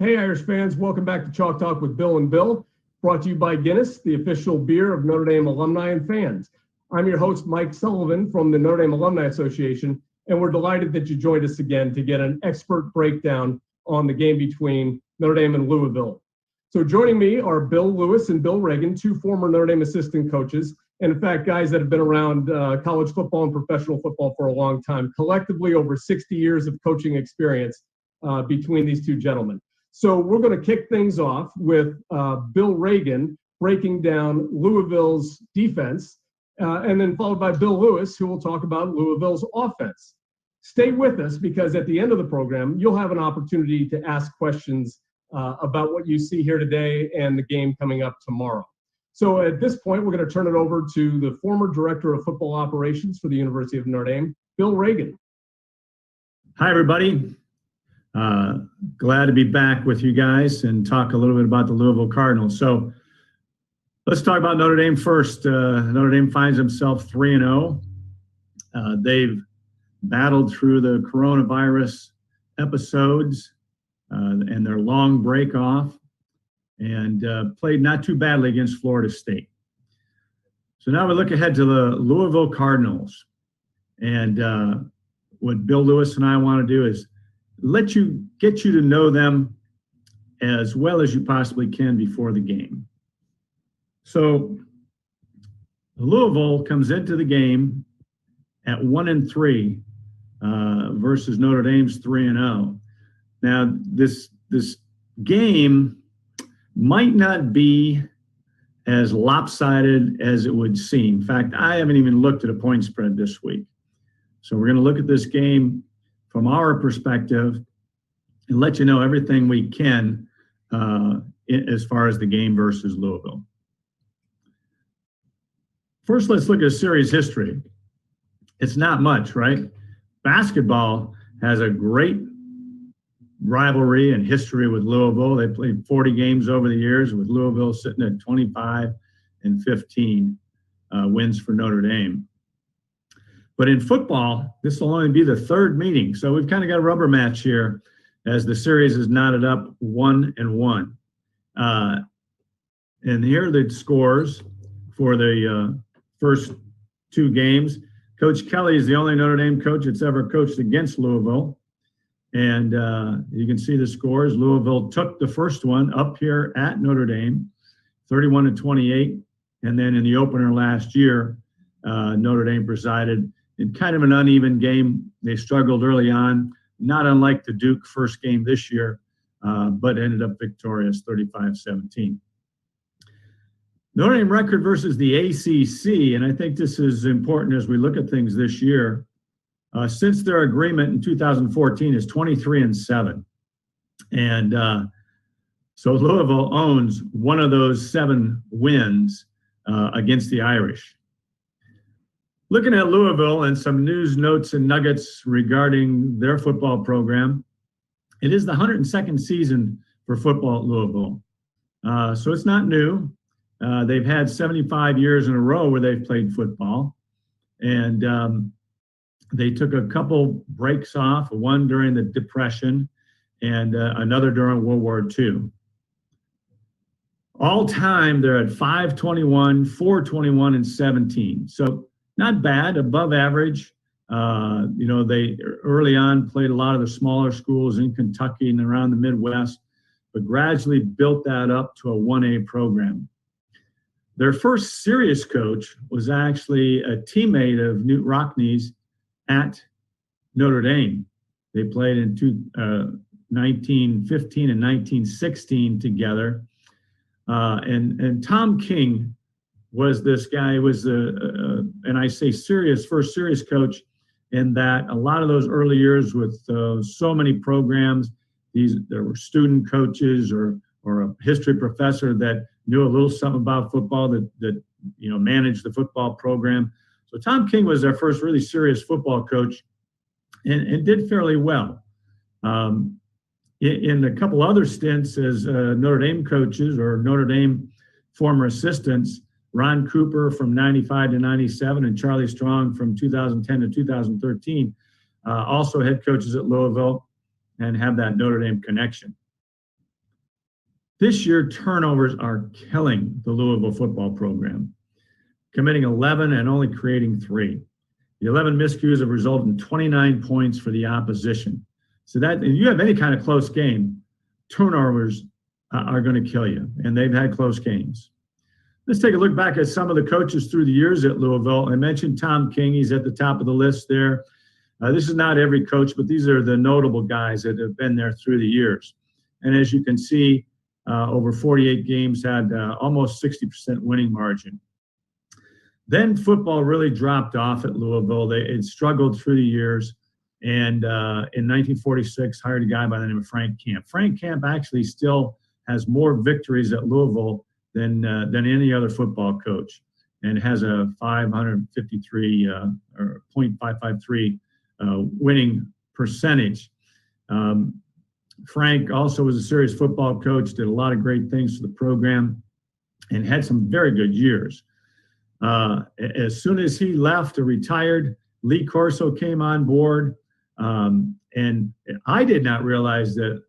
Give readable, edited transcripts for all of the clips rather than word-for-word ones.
Hey, Irish fans, welcome back to Chalk Talk with Bill and Bill, brought to you by Guinness, the official beer of Notre Dame alumni and fans. I'm your host, Mike Sullivan from the Notre Dame Alumni Association, and we're delighted that you joined us again to get an expert breakdown on the game between Notre Dame and Louisville. So joining me are Bill Lewis and Bill Reagan, two former Notre Dame assistant coaches, and in fact, guys that have been around college football and professional football for a long time, collectively over 60 years of coaching experience between these two gentlemen. So we're going to kick things off with Bill Reagan breaking down Louisville's defense, and then followed by Bill Lewis, who will talk about Louisville's offense. Stay with us because at the end of the program, you'll have an opportunity to ask questions about what you see here today and the game coming up tomorrow. So at this point, we're going to turn it over to the former director of football operations for the University of Notre Dame, Bill Reagan. Hi, everybody. Glad to be back with you guys and talk a little bit about the Louisville Cardinals. So let's talk about Notre Dame first. Notre Dame finds themselves 3-0. They've battled through the coronavirus episodes and their long break off and played not too badly against Florida State. So now we look ahead to the Louisville Cardinals. And what Bill Lewis and I want to do is get you to know them as well as you possibly can before the game. So Louisville comes into the game at 1-3 versus Notre Dame's 3-0. Now this game might not be as lopsided as it would seem. In fact, I haven't even looked at a point spread this week. So we're going to look at this game from our perspective and let you know everything we can as far as the game versus Louisville. First, let's look at series history. It's not much, right? Basketball has a great rivalry and history with Louisville. They played 40 games over the years, with Louisville sitting at 25 and 15 wins for Notre Dame. But in football, this will only be the third meeting. So we've kind of got a rubber match here as the series is knotted up 1-1. And here are the scores for the first two games. Coach Kelly is the only Notre Dame coach that's ever coached against Louisville. And you can see the scores. Louisville took the first one up here at Notre Dame, 31-28. And then in the opener last year, Notre Dame presided in kind of an uneven game. They struggled early on, not unlike the Duke first game this year, but ended up victorious 35-17. Notre Dame record versus the ACC, and I think this is important as we look at things this year. Since their agreement in 2014 is 23-7. And so Louisville owns one of those 7 wins against the Irish. Looking at Louisville and some news notes and nuggets regarding their football program, it is the 102nd season for football at Louisville. So it's not new. They've had 75 years in a row where they've played football. And they took a couple breaks off, one during the Depression and another during World War II. All time, they're at 5-21, 4-21, and 17. So not bad, above average. They early on played a lot of the smaller schools in Kentucky and around the Midwest, but gradually built that up to a 1A program. Their first serious coach was actually a teammate of Knute Rockne's at Notre Dame. They played in 1915 and 1916 together. And Tom King was this guy, was and I say first serious coach, in that a lot of those early years with so many programs, there were student coaches or a history professor that knew a little something about football that managed the football program. So Tom King was their first really serious football coach and did fairly well. In a couple other stints as Notre Dame coaches or Notre Dame former assistants, Ron Cooper from 95 to 97 and Charlie Strong from 2010 to 2013, also head coaches at Louisville and have that Notre Dame connection. This year, turnovers are killing the Louisville football program, committing 11 and only creating 3. The 11 miscues have resulted in 29 points for the opposition. So that, if you have any kind of close game, turnovers are going to kill you, and they've had close games. Let's take a look back at some of the coaches through the years at Louisville. I mentioned Tom King. He's at the top of the list there. This is not every coach, but these are the notable guys that have been there through the years. And as you can see, over 48 games, had almost 60% winning margin. Then football really dropped off at Louisville. It struggled through the years. And in 1946, hired a guy by the name of Frank Camp. Frank Camp actually still has more victories at Louisville than any other football coach, and has a 553 or .553 winning percentage. Frank also was a serious football coach, did a lot of great things for the program, and had some very good years. As soon as he left or retired, Lee Corso came on board, and I did not realize that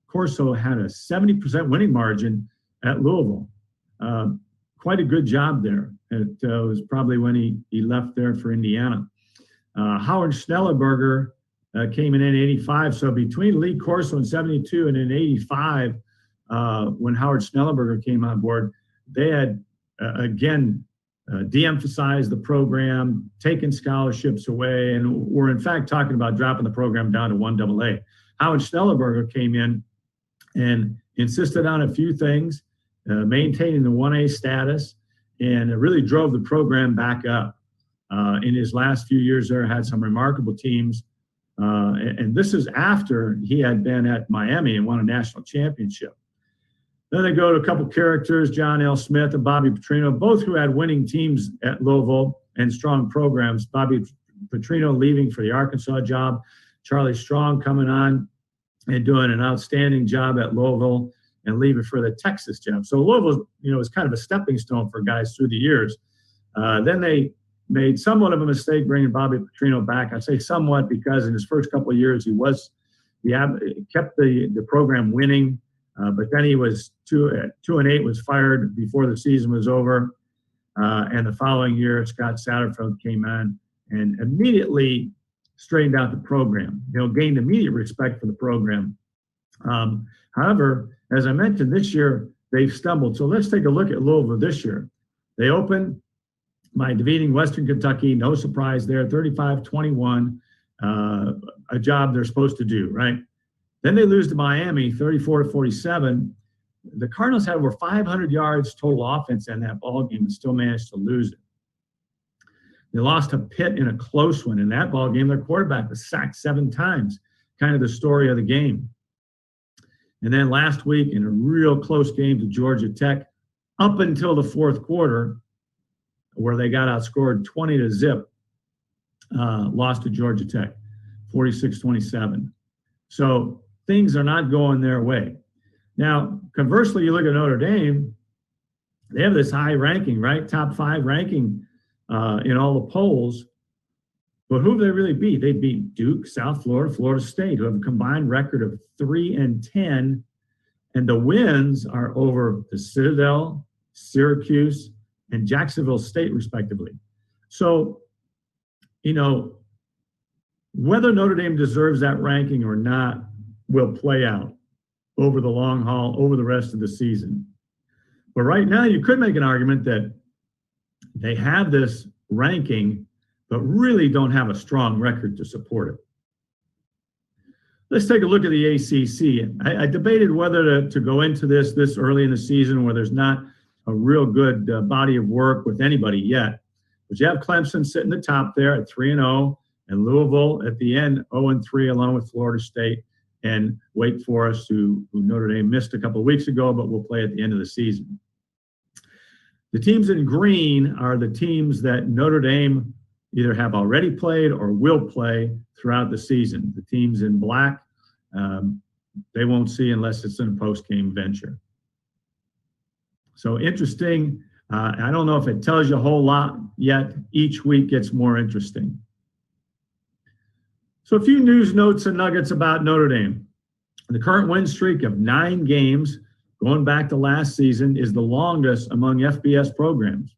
Corso had a 70% winning margin at Louisville. Quite a good job there. It was probably when he left there for Indiana. Howard Schnellenberger came in 85. So between Lee Corso in 72 and in 85, when Howard Schnellenberger came on board, they had, again, de-emphasized the program, taken scholarships away, and were in fact talking about dropping the program down to 1AA. Howard Schnellenberger came in and insisted on a few things, maintaining the 1A status, and it really drove the program back up. In his last few years there, had some remarkable teams. And this is after he had been at Miami and won a national championship. Then they go to a couple characters, John L. Smith and Bobby Petrino, both who had winning teams at Louisville and strong programs. Bobby Petrino leaving for the Arkansas job, Charlie Strong coming on and doing an outstanding job at Louisville and leaving for the Texas job. So Louisville, was kind of a stepping stone for guys through the years. Then they made somewhat of a mistake bringing Bobby Petrino back. I say somewhat because in his first couple of years, he kept the program winning, but then he was 2-8, was fired before the season was over. And the following year, Scott Satterfield came on and immediately straightened out the program, gained immediate respect for the program. However, as I mentioned, this year they've stumbled. So let's take a look at Louisville this year. They opened by defeating Western Kentucky, no surprise there, 35-21, a job they're supposed to do, right? Then they lose to Miami, 34-47. The Cardinals had over 500 yards total offense in that ball game and still managed to lose it. They lost to Pitt in a close one. In that ball game, their quarterback was sacked 7 times, kind of the story of the game. And then last week, in a real close game to Georgia Tech, up until the fourth quarter, where they got outscored 20-0, lost to Georgia Tech, 46-27. So things are not going their way. Now, conversely, you look at Notre Dame, they have this high ranking, right? Top 5 ranking in all the polls. But who have they really beat? They beat Duke, South Florida, Florida State, who have a combined record of 3-10. And the wins are over the Citadel, Syracuse, and Jacksonville State, respectively. So, whether Notre Dame deserves that ranking or not will play out over the long haul, over the rest of the season. But right now, you could make an argument that they have this ranking, but really don't have a strong record to support it. Let's take a look at the ACC. I debated whether to go into this early in the season where there's not a real good body of work with anybody yet. But you have Clemson sitting at the top there at 3-0, and Louisville at the end 0-3, along with Florida State and Wake Forest, who Notre Dame missed a couple of weeks ago, but will play at the end of the season. The teams in green are the teams that Notre Dame either have already played or will play throughout the season. The teams in black, they won't see unless it's in a post-game venture. So interesting. I don't know if it tells you a whole lot yet. Each week gets more interesting. So a few news notes and nuggets about Notre Dame. The current win streak of 9 games going back to last season, is the longest among FBS programs.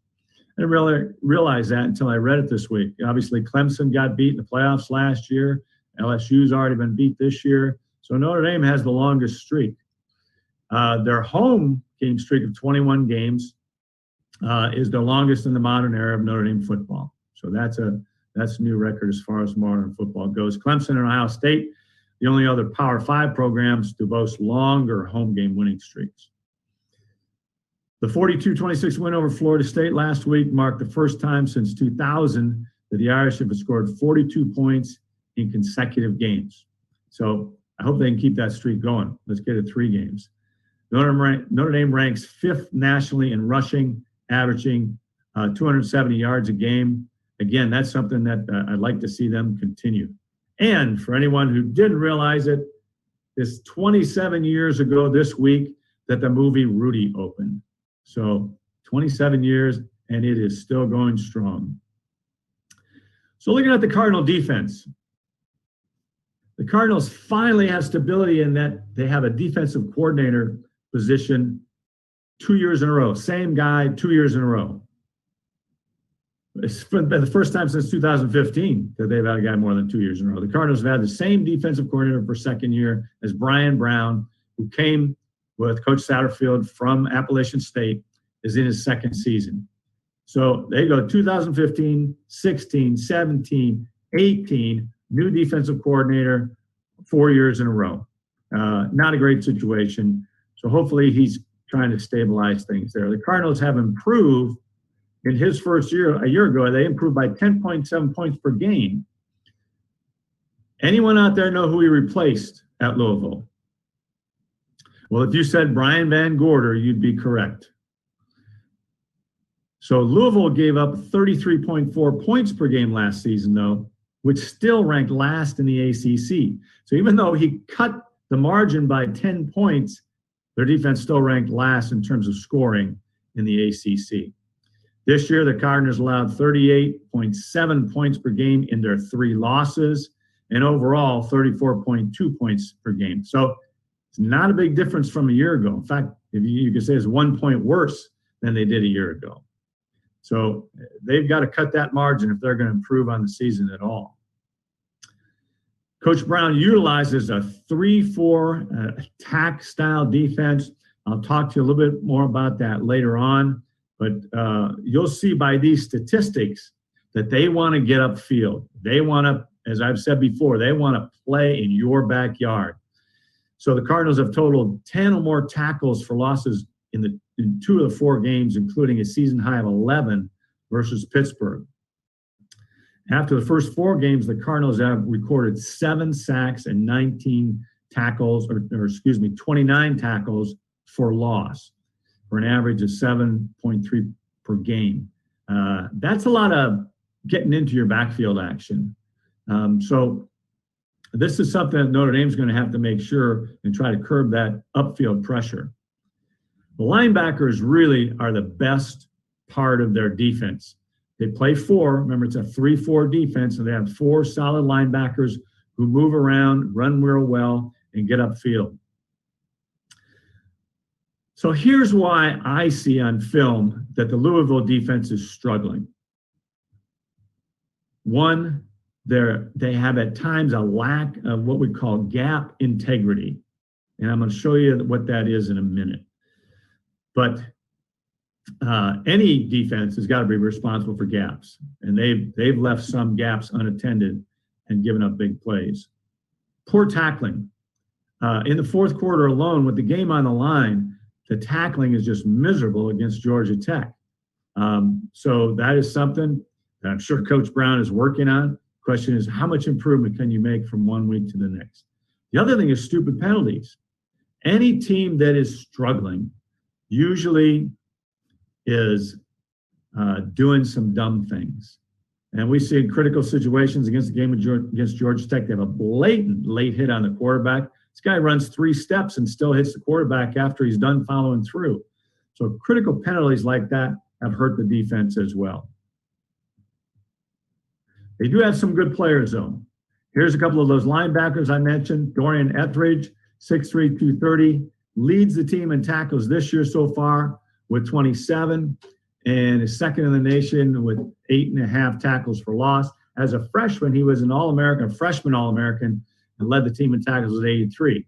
I didn't really realize that until I read it this week. Obviously, Clemson got beat in the playoffs last year. LSU's already been beat this year. So Notre Dame has the longest streak. Their home game streak of 21 games is the longest in the modern era of Notre Dame football. So that's a new record as far as modern football goes. Clemson and Ohio State, the only other Power 5 programs to boast longer home game winning streaks. The 42-26 win over Florida State last week marked the first time since 2000 that the Irish have scored 42 points in consecutive games. So I hope they can keep that streak going. Let's get it 3 games. Notre Dame ranks 5th nationally in rushing, averaging 270 yards a game. Again, that's something that I'd like to see them continue. And for anyone who didn't realize it, it's 27 years ago this week that the movie Rudy opened. So 27 years, and it is still going strong. So looking at the Cardinal defense, the Cardinals finally have stability in that they have a defensive coordinator position 2 years in a row. Same guy 2 years in a row. It's been the first time since 2015 that they've had a guy more than 2 years in a row. The Cardinals have had the same defensive coordinator for second year as Brian Brown, who came with Coach Satterfield from Appalachian State, is in his second season. So they go 2015, 16, 17, 18, new defensive coordinator 4 years in a row. Not a great situation. So hopefully he's trying to stabilize things there. The Cardinals have improved in his first year, a year ago. They improved by 10.7 points per game. Anyone out there know who he replaced at Louisville? Well, if you said Brian Van Gorder, you'd be correct. So Louisville gave up 33.4 points per game last season, though, which still ranked last in the ACC. So even though he cut the margin by 10 points, their defense still ranked last in terms of scoring in the ACC. This year, the Cardinals allowed 38.7 points per game in their 3 losses, and overall 34.2 points per game. So it's not a big difference from a year ago. In fact, if you could say it's 1 point worse than they did a year ago. So they've got to cut that margin if they're going to improve on the season at all. Coach Brown utilizes a 3-4 attack style defense. I'll talk to you a little bit more about that later on, but you'll see by these statistics that they want to get upfield. They want to, as I've said before, they want to play in your backyard. So the Cardinals have totaled 10 or more tackles for losses in 2 of the 4 games, including a season high of 11 versus Pittsburgh. After the first 4 games, the Cardinals have recorded 7 sacks and 19 tackles, or 29 tackles for loss, for an average of 7.3 per game. That's a lot of getting into your backfield action. So this is something that Notre Dame's going to have to make sure and try to curb that upfield pressure. The linebackers really are the best part of their defense. They play 4. Remember, it's a 3-4 defense, and they have 4 solid linebackers who move around, run real well, and get upfield. So here's why I see on film that the Louisville defense is struggling. One, they have at times a lack of what we call gap integrity. And I'm going to show you what that is in a minute. But any defense has got to be responsible for gaps. And they've left some gaps unattended and given up big plays. Poor tackling. In the fourth quarter alone, with the game on the line, the tackling is just miserable against Georgia Tech. So that is something that I'm sure Coach Brown is working on. Question is, how much improvement can you make from one week to the next? The other thing is stupid penalties. Any team that is struggling usually is doing some dumb things. And we see in critical situations against the game against Georgia Tech, they have a blatant late hit on the quarterback. This guy runs 3 steps and still hits the quarterback after he's done following through. So critical penalties like that have hurt the defense as well. They do have some good players, though. Here's a couple of those linebackers I mentioned. Dorian Etheridge, 6'3", 230. leads the team in tackles this year so far with 27 and is second in the nation with 8.5 tackles for loss. As a freshman, he was an All-American, freshman All-American, and led the team in tackles with 83.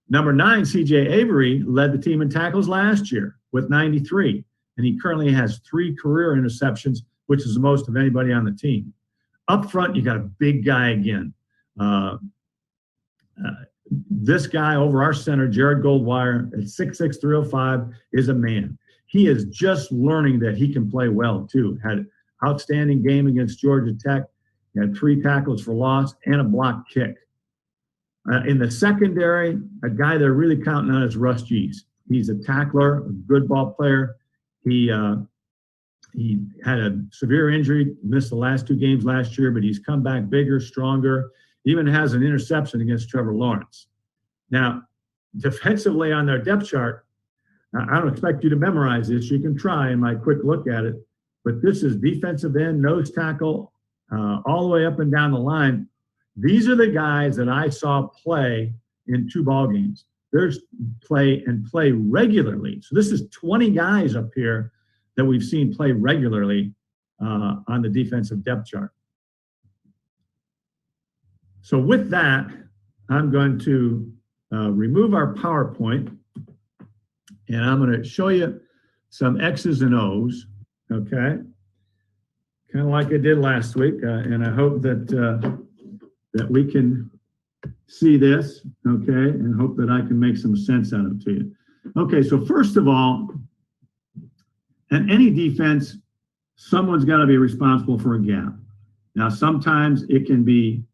Number 9, C.J. Avery, led the team in tackles last year with 93, and he currently has 3 career interceptions, which is the most of anybody on the team. Up front, you got a big guy again. This guy over our center, Jared Goldwire, at 6'6", 305, is a man. He is just learning that he can play well, too. Had outstanding game against Georgia Tech. He had 3 tackles for loss and a block kick. In the secondary, a guy they're really counting on is Russ Gees. He's a tackler, a good ball player. He had a severe injury, missed the last 2 games last year, but he's come back bigger, stronger. He even has an interception against Trevor Lawrence. Now, defensively on their depth chart, I don't expect you to memorize this. You can try in my quick look at it. But this is defensive end, nose tackle, all the way up and down the line. These are the guys that I saw play in 2 ball games. There's play regularly. So this is 20 guys up here that we've seen play regularly on the defensive depth chart. So with that, I'm going to remove our PowerPoint, and I'm going to show you some X's and O's, okay? Kind of like I did last week, and I hope that that we can see this, okay, and hope that I can make some sense out of it to you. Okay, so first of all, in any defense, someone's got to be responsible for a gap. Now, sometimes it can be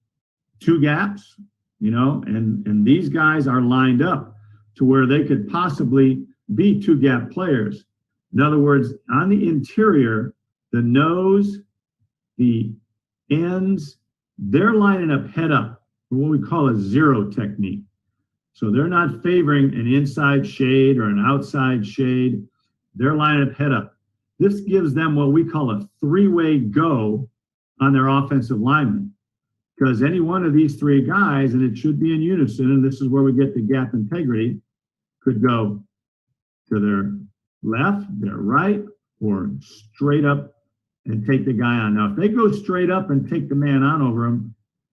2 gaps, you know, and these guys are lined up to where they could possibly be 2 gap players. In other words, on the interior, the nose, the ends, they're lining up head up for what we call a 0 technique. So they're not favoring an inside shade or an outside shade. They're lining up head up. This gives them what we call a 3-way go on their offensive linemen. Because any one of these 3 guys, and it should be in unison, and this is where we get the gap integrity, could go to their left, their right, or straight up and take the guy on. Now, if they go straight up and take the man on over him,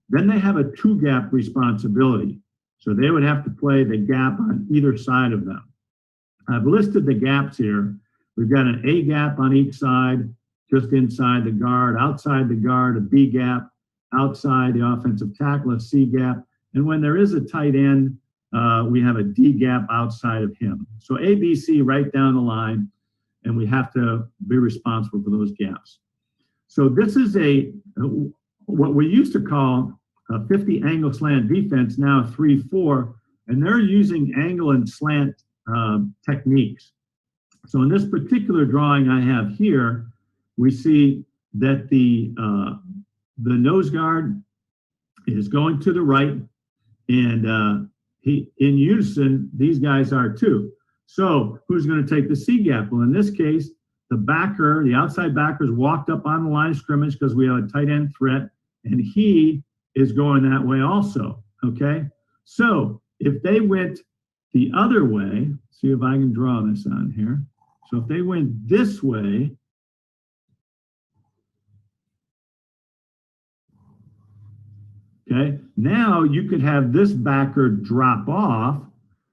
then they have a 2-gap responsibility. So they would have to play the gap on either side of them. I've listed the gaps here. We've got an A gap on each side, just inside the guard, outside the guard, a B gap, outside the offensive tackle, a C gap. And when there is a tight end, we have a D gap outside of him. So A, B, C right down the line, and we have to be responsible for those gaps. So this is what we used to call a 50 angle slant defense, now 3-4, and they're using angle and slant techniques. So in this particular drawing I have here, we see that the nose guard is going to the right, and in unison, these guys are too. So who's going to take the C gap? Well, in this case, the outside backer, has walked up on the line of scrimmage because we have a tight end threat, and he is going that way also, okay? So if they went the other way, see if I can draw this on here. So if they went this way, okay, now you could have this backer drop off,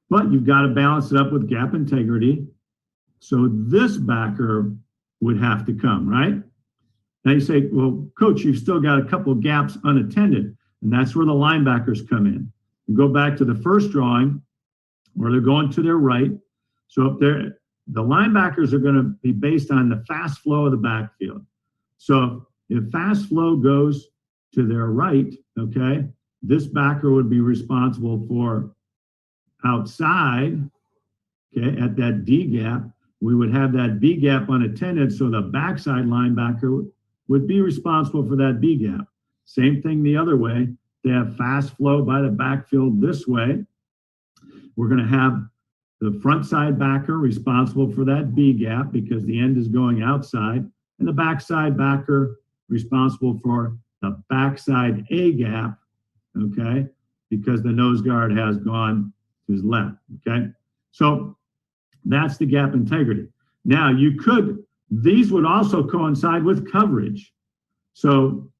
but you've got to balance it up with gap integrity. So this backer would have to come, right? Now you say, well, coach, you've still got a couple of gaps unattended, and that's where the linebackers come in. You go back to the first drawing where they're going to their right. So up there, the linebackers are going to be based on the fast flow of the backfield. So if fast flow goes to their right, okay, this backer would be responsible for outside, okay, at that D gap. We would have that B gap unattended, so the backside linebacker would be responsible for that B gap. Same thing the other way. They have fast flow by the backfield this way. We're going to have the front side backer responsible for that B gap because the end is going outside, and the backside backer responsible for the backside A gap, okay, because the nose guard has gone to his left, okay? So that's the gap integrity. Now these would also coincide with coverage. So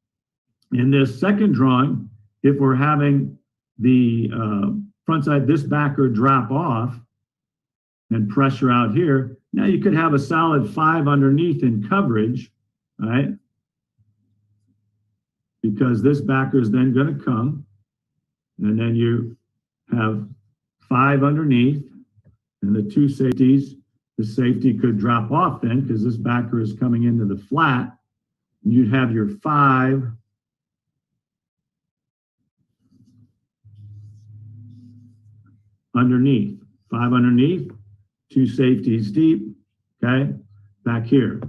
in this second drawing, if we're having the front side, this backer drop off and pressure out here, now you could have a solid 5 underneath in coverage, right? Because this backer is then going to come, and then you have 5 underneath, and the 2 safeties, the safety could drop off then because this backer is coming into the flat. And you'd have your 5 underneath, 5 underneath, 2 safeties deep, okay, back here.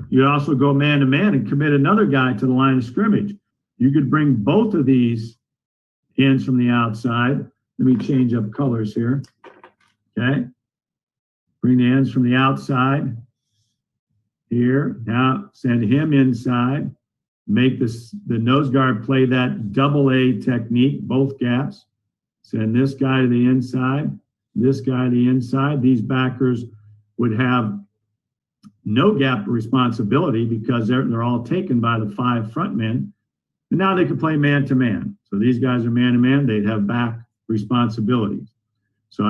You also go man to man and commit another guy to the line of scrimmage. You could bring both of these ends from the outside. Let me change up colors here, okay. Bring the ends from the outside here. Now send him inside. Make the nose guard play that double A technique, both gaps. Send this guy to the inside, this guy to the inside. These backers would have no gap responsibility because they're all taken by the 5 front men. And now they can play man to man. So these guys are man to man. They'd have back responsibilities. So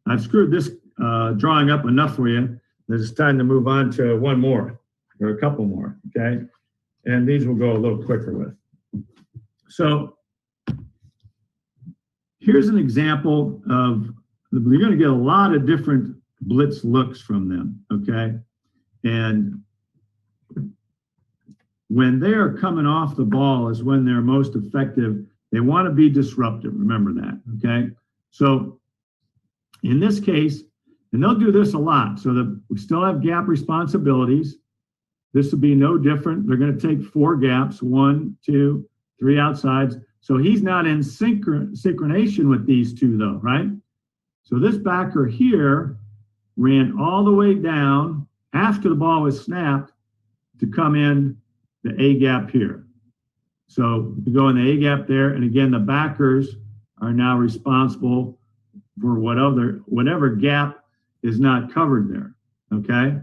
I've screwed this drawing up enough for you that it's time to move on to one more or a couple more, okay? And these will go a little quicker with. So here's an example of, you're going to get a lot of different blitz looks from them, okay? And when they are coming off the ball is when they're most effective. They want to be disruptive, remember that, okay? So in this case, and they'll do this a lot, so that we still have gap responsibilities. This will be no different. They're going to take 4 gaps, 1, 2, 3 outsides. So he's not in synchronization with these 2 though, right? So this backer here ran all the way down after the ball was snapped to come in the A gap here. So you go in the A gap there, and again, the backers are now responsible for whatever gap is not covered there, okay?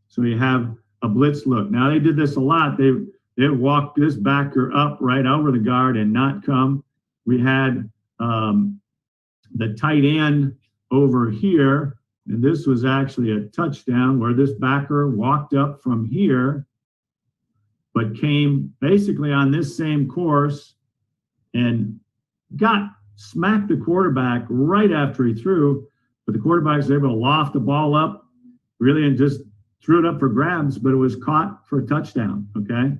So you have a blitz look. Now they did this a lot. They walk this backer up right over the guard and not come. We had the tight end over here, and this was actually a touchdown where this backer walked up from here, but came basically on this same course and smacked the quarterback right after he threw, but the quarterback was able to loft the ball up really and just threw it up for grabs, but it was caught for a touchdown, okay?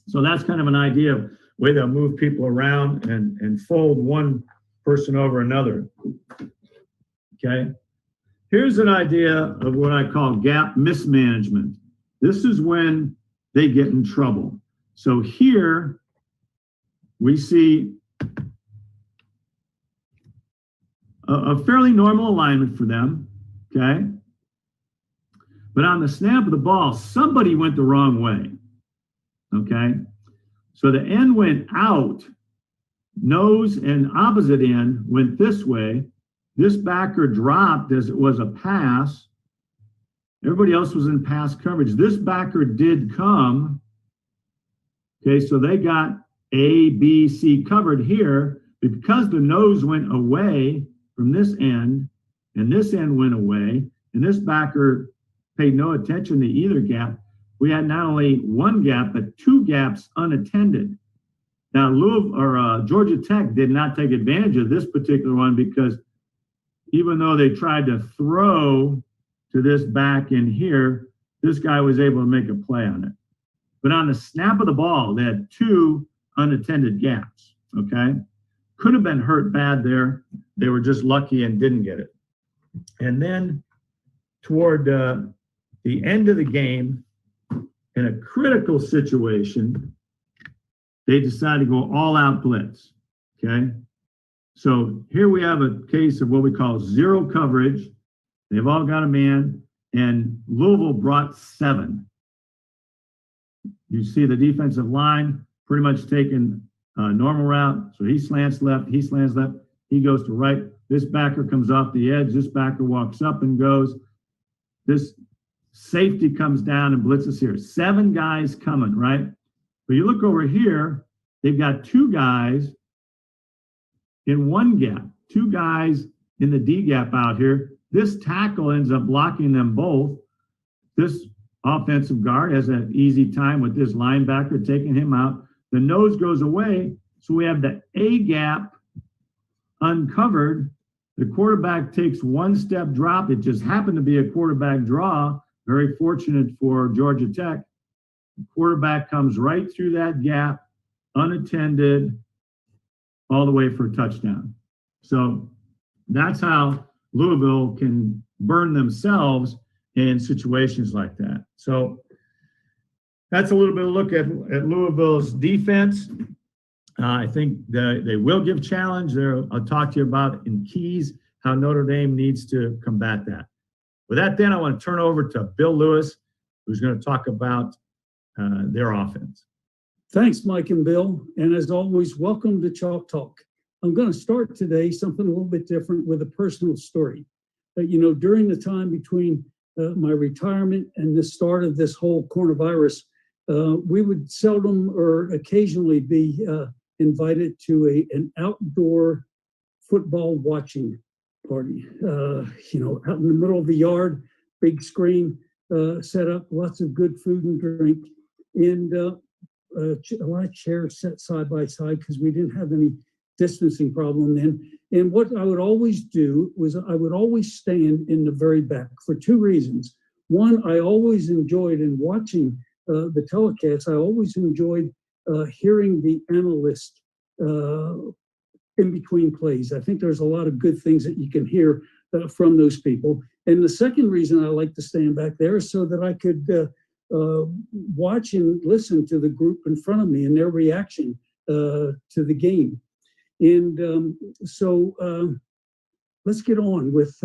So that's kind of an idea of way they'll move people around and fold one person over another, okay? Here's an idea of what I call gap mismanagement. This is when they get in trouble. So here we see a fairly normal alignment for them, okay? But on the snap of the ball, somebody went the wrong way, okay? So the end went out, nose and opposite end went this way. This backer dropped as it was a pass. Everybody else was in pass coverage. This backer did come. Okay, so they got A, B, C covered here, but because the nose went away from this end, and this end went away, and this backer paid no attention to either gap, we had not only one gap, but 2 gaps unattended. Now, Georgia Tech did not take advantage of this particular one because even though they tried to throw to this back in here, this guy was able to make a play on it. But on the snap of the ball, they had 2 unattended gaps, okay? Could have been hurt bad there. They were just lucky and didn't get it. And then toward the end of the game, in a critical situation, they decided to go all-out blitz, okay? So here we have a case of what we call zero coverage. They've all got a man, and Louisville brought 7. You see the defensive line pretty much taking a normal route. So he slants left, he goes to right. This backer comes off the edge. This backer walks up and goes. This safety comes down and blitzes here. 7 guys coming, right? But you look over here, they've got 2 guys in one gap, 2 guys in the D gap out here. This tackle ends up blocking them both. This offensive guard has an easy time with this linebacker taking him out. The nose goes away, so we have the A gap uncovered. The quarterback takes 1 step drop. It just happened to be a quarterback draw. Very fortunate for Georgia Tech. The quarterback comes right through that gap, unattended, all the way for a touchdown. So that's how Louisville can burn themselves in situations like that. So that's a little bit of a look at Louisville's defense. I think they will give challenge. I'll talk to you about in keys how Notre Dame needs to combat that. With that, then I want to turn over to Bill Lewis, who's going to talk about their offense. Thanks, Mike and Bill. And as always, welcome to Chalk Talk. I'm going to start today something a little bit different with a personal story. During the time between my retirement and the start of this whole coronavirus, we would seldom or occasionally be invited to an outdoor football watching party. Out in the middle of the yard, big screen set up, lots of good food and drink, and a lot of chairs set side by side because we didn't have any distancing problem then. And what I would always do was I would always stand in the very back for 2 reasons. One, I always enjoyed in watching the telecast, I always enjoyed hearing the analyst in between plays. I think there's a lot of good things that you can hear from those people. And the second reason I like to stand back there is so that I could watch and listen to the group in front of me and their reaction to the game. And so let's get on with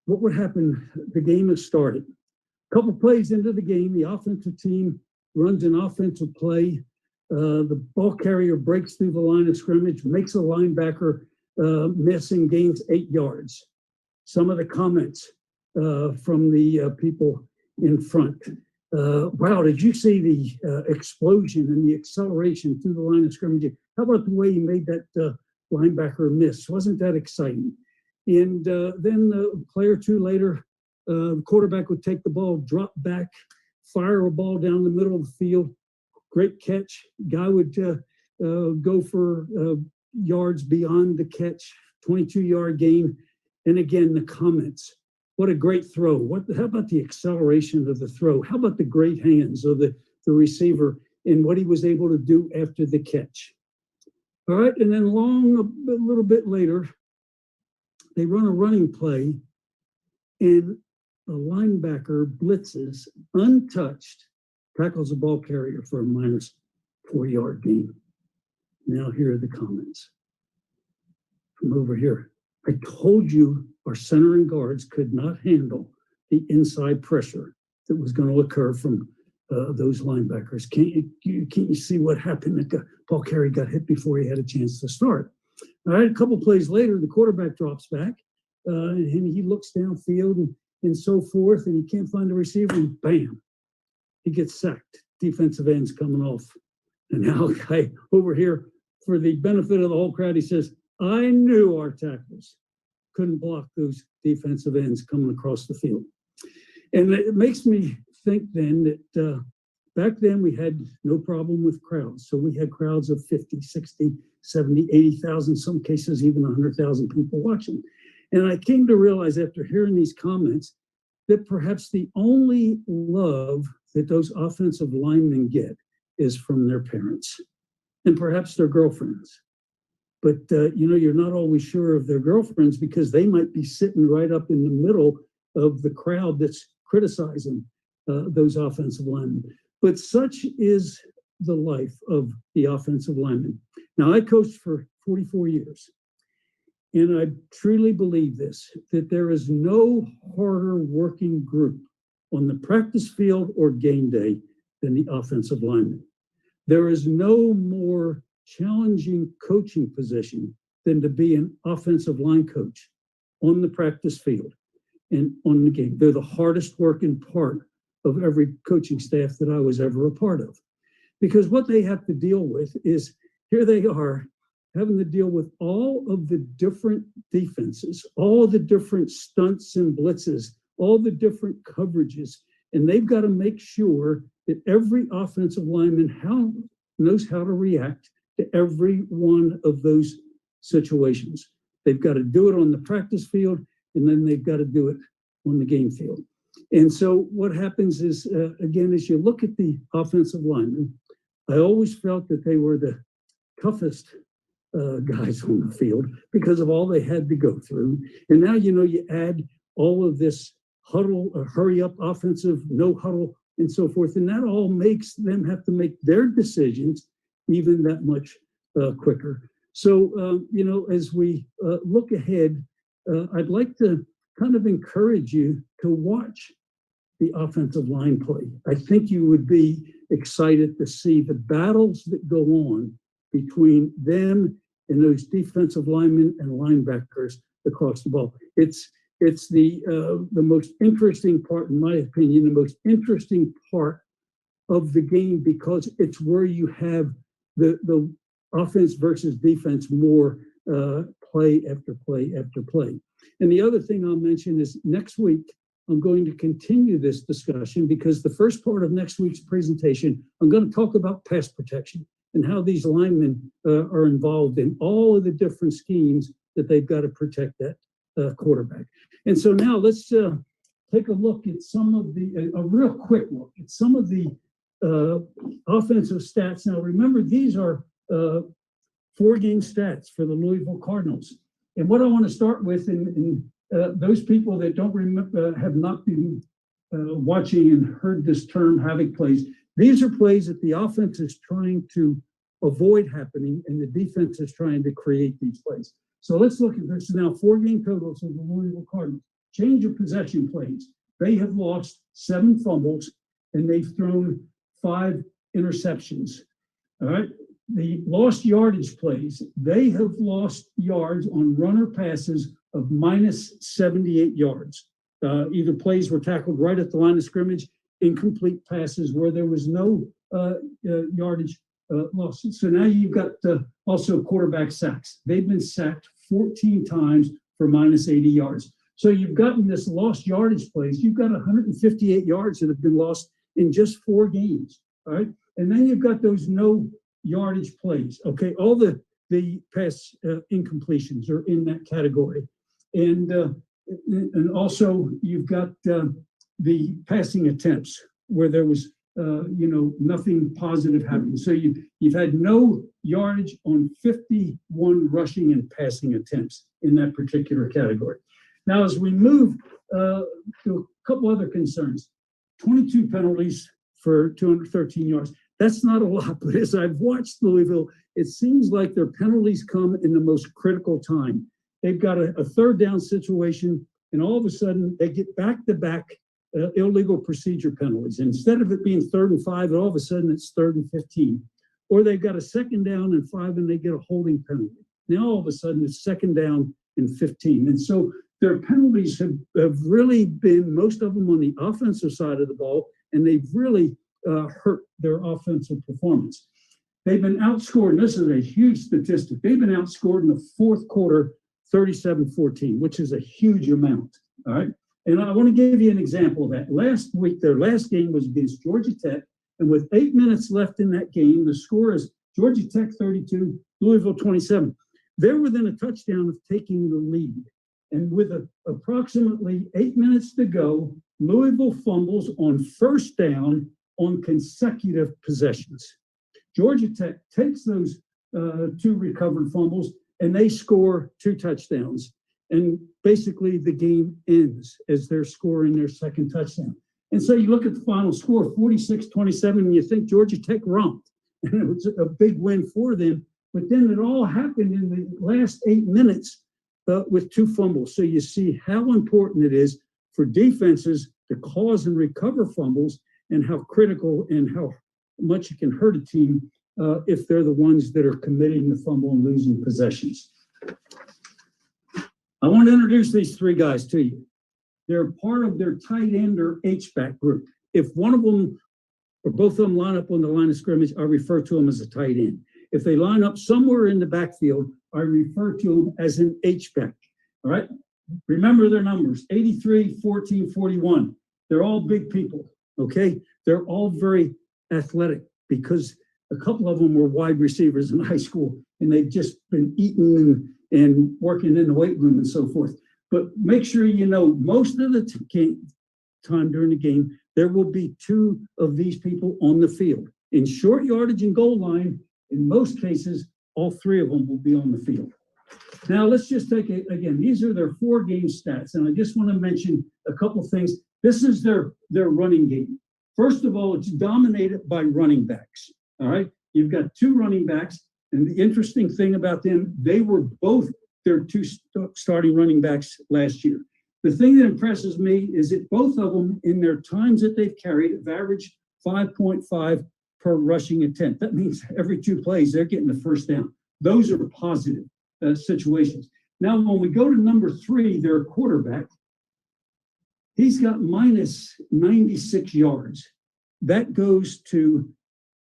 what would happen. The game has started. A couple plays into the game, the offensive team runs an offensive play. The ball carrier breaks through the line of scrimmage, makes a linebacker miss and gains 8 yards. Some of the comments from the people in front. Wow, did you see the explosion and the acceleration through the line of scrimmage? How about the way he made that linebacker miss? Wasn't that exciting? And then a play or 2 later, the quarterback would take the ball, drop back, fire a ball down the middle of the field. Great catch. Guy would go for yards beyond the catch, 22-yard gain. And again, the comments. What a great throw. How about the acceleration of the throw? How about the great hands of the receiver and what he was able to do after the catch? All right, and then a little bit later, they run a running play, and the linebacker blitzes, untouched, tackles the ball carrier for a minus 4-yard gain. Now here are the comments from over here. I told you our center and guards could not handle the inside pressure that was going to occur from those linebackers. Can't you see what happened? Paul Carey got hit before he had a chance to start. All right, a couple plays later, the quarterback drops back, and he looks downfield and so forth, and he can't find the receiver, and bam, he gets sacked. Defensive end's coming off. And now, guy over here, for the benefit of the whole crowd, he says, I knew our tackles couldn't block those defensive ends coming across the field. And it makes me think then that back then we had no problem with crowds. So we had crowds of 50, 60, 70, 80,000, some cases even 100,000 people watching. And I came to realize after hearing these comments that perhaps the only love that those offensive linemen get is from their parents and perhaps their girlfriends. But, you're not always sure of their girlfriends because they might be sitting right up in the middle of the crowd that's criticizing those offensive linemen. But such is the life of the offensive lineman. Now, I coached for 44 years, and I truly believe this, that there is no harder working group on the practice field or game day than the offensive lineman. There is no more challenging coaching position than to be an offensive line coach on the practice field and on the game. They're the hardest working part of every coaching staff that I was ever a part of. Because what they have to deal with is, here they are having to deal with all of the different defenses, all the different stunts and blitzes, all the different coverages. And they've got to make sure that every offensive lineman knows how to react to every one of those situations. They've got to do it on the practice field, and then they've got to do it on the game field. And so what happens is, again, as you look at the offensive linemen, I always felt that they were the toughest guys on the field because of all they had to go through. And now, you add all of this huddle, hurry up offensive, no huddle, and so forth. And that all makes them have to make their decisions even that much quicker. So, as we look ahead, I'd like to kind of encourage you to watch the offensive line play. I think you would be excited to see the battles that go on between them and those defensive linemen and linebackers across the ball. It's the most interesting part, in my opinion, the most interesting part of the game, because it's where you have the offense versus defense more play after play after play. And the other thing I'll mention is next week, I'm going to continue this discussion, because the first part of next week's presentation, I'm going to talk about pass protection and how these linemen are involved in all of the different schemes that they've got to protect that quarterback. And so now let's take a look at some of a real quick look at some of the offensive stats. Now, remember, these are 4-game stats for the Louisville Cardinals. And what I want to start with, and those people that don't remember, have not been watching and heard this term havoc plays, these are plays that the offense is trying to avoid happening and the defense is trying to create these plays. So let's look at this now. 4-game totals of the Louisville Cardinals. Change of possession plays. They have lost 7 fumbles and they've thrown 5 interceptions. All right. The lost yardage plays, they have lost yards on runner passes of minus 78 yards. Either plays were tackled right at the line of scrimmage, incomplete passes where there was no yardage losses. So now you've got also quarterback sacks. They've been sacked 14 times for minus 80 yards. So you've gotten this lost yardage plays. You've got 158 yards that have been lost in just 4 games. All right. And then you've got those no yardage plays. Okay. All the pass incompletions are in that category. And also you've got the passing attempts where there was, nothing positive happening. So you've had no yardage on 51 rushing and passing attempts in that particular category. Now, as we move to a couple other concerns, 22 penalties for 213 yards. That's not a lot, but as I've watched Louisville, it seems like their penalties come in the most critical time. They've got a third down situation, and all of a sudden they get back-to-back illegal procedure penalties. And instead of it being 3rd and 5, all of a sudden it's 3rd and 15. Or they've got a 2nd down and 5, and they get a holding penalty. Now all of a sudden it's 2nd down and 15. And so their penalties have really been, most of them on the offensive side of the ball, and they've really hurt their offensive performance. They've been outscored, and this is a huge statistic, they've been outscored in the 4th quarter 37-14, which is a huge amount, all right? And I want to give you an example of that. Last week, their last game was against Georgia Tech, and with 8 minutes left in that game, the score is Georgia Tech 32, Louisville 27. They're within a touchdown of taking the lead. And with approximately 8 minutes to go, Louisville fumbles on 1st down on consecutive possessions. Georgia Tech takes those 2 recovered fumbles and they score 2 touchdowns. And basically the game ends as they're scoring their 2nd touchdown. And so you look at the final score, 46-27, and you think Georgia Tech romped. And it was a big win for them. But then it all happened in the last 8 minutes with 2 fumbles. So you see how important it is for defenses to cause and recover fumbles, and how critical and how much it can hurt a team if they're the ones that are committing the fumble and losing possessions. I want to introduce these three guys to you. They're part of their tight end or H-back group. If one of them or both of them line up on the line of scrimmage, I refer to them as a tight end. If they line up somewhere in the backfield, I refer to them as an H-back. All right? Remember their numbers, 83, 14, 41. They're all big people, okay? They're all very athletic because a couple of them were wide receivers in high school, and they've just been eating and working in the weight room and so forth. But make sure you know most of the time during the game, there will be two of these people on the field. In short yardage and goal line, in most cases, all three of them will be on the field. Now, let's just take it again. These are their 4 game stats, and I just want to mention a couple things. This is their running game. First of all, it's dominated by running backs. All right, you've got 2 running backs, and the interesting thing about them, they were both their 2 starting running backs last year. The thing that impresses me is that both of them, in their times that they've carried, have averaged 5.5 per rushing attempt. That means every 2 plays, they're getting the first down. Those are positive situations. Now, when we go to number 3, their quarterback, he's got minus 96 yards. That goes to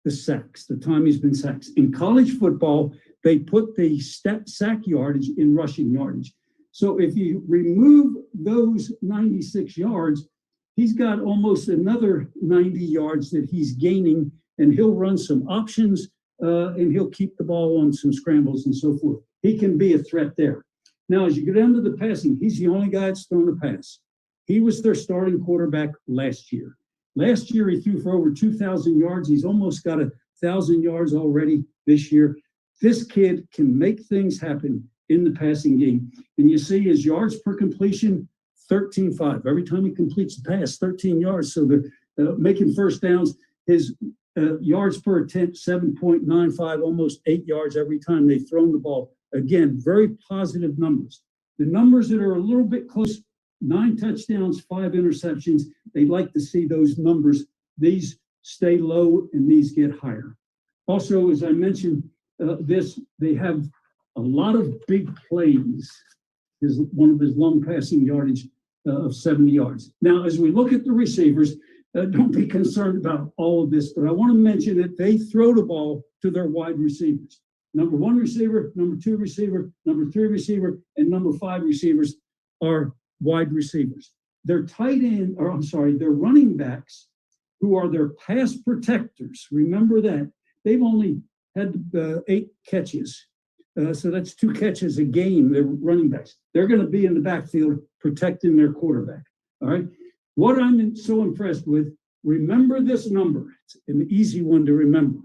the sacks, the time he's been sacked. In college football, they put the sack yardage in rushing yardage. So if you remove those 96 yards, he's got almost another 90 yards that he's gaining, and he'll run some options and he'll keep the ball on some scrambles and so forth. He can be a threat there. Now, as you go down to the passing, he's the only guy that's thrown a pass. He was their starting quarterback last year. Last year, he threw for over 2,000 yards. He's almost got 1,000 yards already this year. This kid can make things happen in the passing game. And you see his yards per completion, 13.5. Every time he completes the pass, 13 yards. So they're making first downs. His yards per attempt, 7.95, almost 8 yards every time they've thrown the ball. Again, very positive numbers. The numbers that are a little bit close, 9 touchdowns, 5 interceptions, they'd like to see those numbers. These stay low and these get higher. Also, as I mentioned, they have a lot of big plays. One of his long passing yardage of 70 yards. Now, as we look at the receivers, don't be concerned about all of this, but I want to mention that they throw the ball to their wide receivers. Number 1 receiver, number 2 receiver, number 3 receiver, and number 5 receivers are wide receivers. Their their running backs, who are their pass protectors. Remember that. They've only had 8 catches. So that's 2 catches a game, they're running backs. They're going to be in the backfield protecting their quarterback. All right. What I'm so impressed with, remember this number. It's an easy one to remember.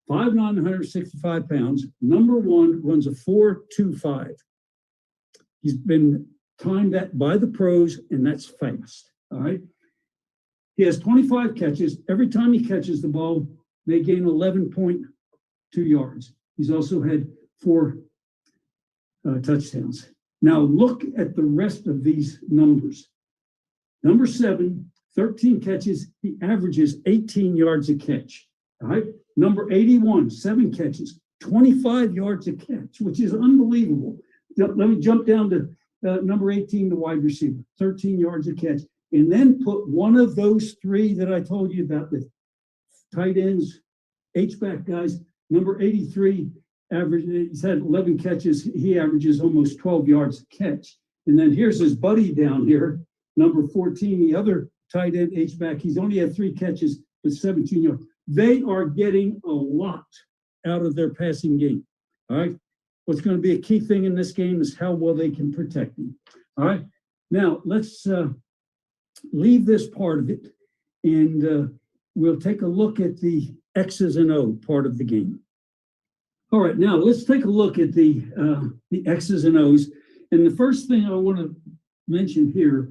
5'9", 165 pounds. Number 1 runs a 4.25. He's been timed that by the pros, and that's fast. All right. He has 25 catches. Every time he catches the ball, they gain 11.2 yards. He's also had 4 touchdowns. Now look at the rest of these numbers. Number 7, 13 catches. He averages 18 yards a catch. All right. Number 81, 7 catches, 25 yards a catch, which is unbelievable. Let me jump down to number 18, the wide receiver, 13 yards a catch. And then put one of those 3 that I told you about, the tight ends, H-back guys. Number 83, he's had 11 catches. He averages almost 12 yards a catch. And then here's his buddy down here, number 14, the other tight end H-back. He's only had 3 catches, but 17 yards. They are getting a lot out of their passing game. All right. What's going to be a key thing in this game is how well they can protect him. All right. Now let's leave this part of it, and we'll take a look at the X's and O part of the game. All right. Now let's take a look at the X's and O's. And the first thing I want to mention here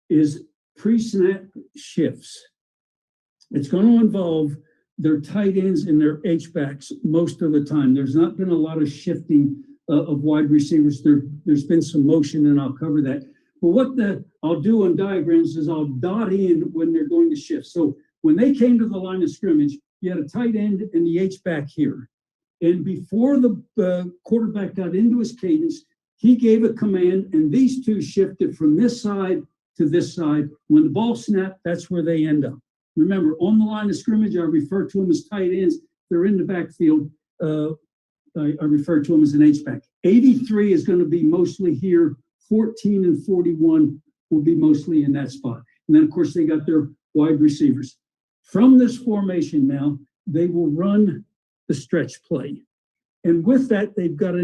is pre-snap shifts. It's going to involve their tight ends and their H-backs most of the time. There's not been a lot of shifting of wide receivers. There's been some motion, and I'll cover that. But what I'll do on diagrams is I'll dot in when they're going to shift. So when they came to the line of scrimmage, you had a tight end and the H-back here. And before the quarterback got into his cadence, he gave a command, and these two shifted from this side to this side. When the ball snapped, that's where they end up. Remember, on the line of scrimmage, I refer to them as tight ends. They're in the backfield. I refer to them as an H-back. 83 is going to be mostly here. 14 and 41 will be mostly in that spot. And then, of course, they got their wide receivers. From this formation now, they will run the stretch play. And with that, they've got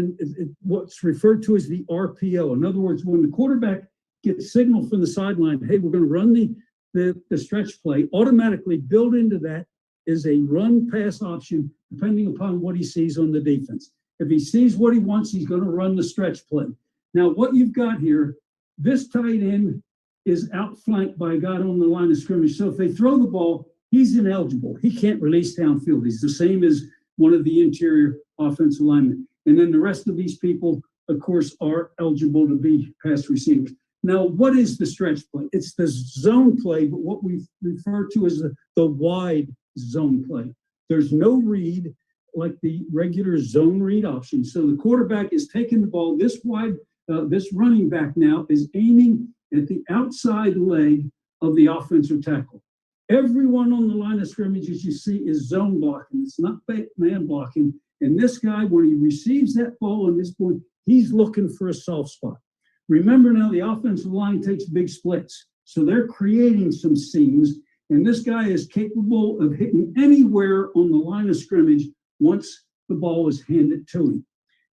what's referred to as the RPO. In other words, when the quarterback gets signal from the sideline, hey, we're going to run the stretch play, automatically built into that is a run-pass option, depending upon what he sees on the defense. If he sees what he wants, he's going to run the stretch play. Now, what you've got here, this tight end is outflanked by a guy on the line of scrimmage. So if they throw the ball, he's ineligible. He can't release downfield. He's the same as one of the interior offensive linemen. And then the rest of these people, of course, are eligible to be pass receivers. Now, what is the stretch play? It's the zone play, but what we refer to as the wide zone play. There's no read like the regular zone read option. So the quarterback is taking the ball this wide. This running back now is aiming at the outside leg of the offensive tackle. Everyone on the line of scrimmage, as you see, is zone blocking. It's not man blocking. And this guy, when he receives that ball on this point, he's looking for a soft spot. Remember now, the offensive line takes big splits. So they're creating some seams. And this guy is capable of hitting anywhere on the line of scrimmage once the ball is handed to him.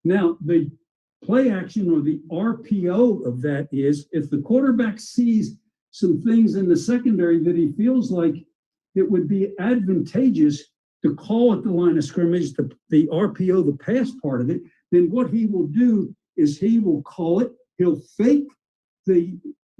Now, the play action or the RPO of that is if the quarterback sees some things in the secondary that he feels like it would be advantageous to call at the line of scrimmage, the RPO, the pass part of it, then what he will do is he will call it. He'll fake the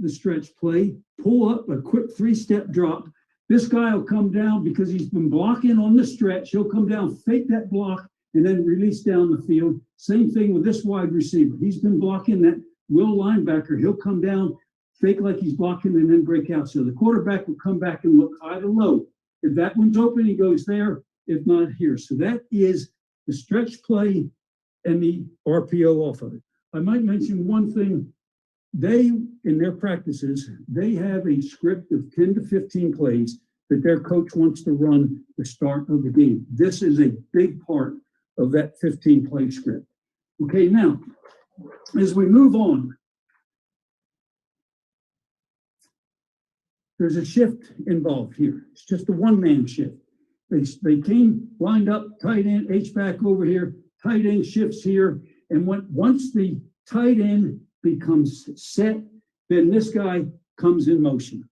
stretch play, pull up a quick 3-step drop. This guy will come down because he's been blocking on the stretch. He'll come down, fake that block, and then release down the field. Same thing with this wide receiver. He's been blocking that will linebacker. He'll come down, fake like he's blocking, and then break out. So the quarterback will come back and look high to low. If that one's open, he goes there. If not, here. So that is the stretch play and the RPO off of it. I might mention one thing. They, in their practices, they have a script of 10 to 15 plays that their coach wants to run the start of the game. This is a big part of that 15-play script. Okay, now, as we move on, there's a shift involved here. It's just a one-man shift. They came, lined up, tight end, H-back over here, tight end shifts here, and once the tight end becomes set, then this guy comes in motion.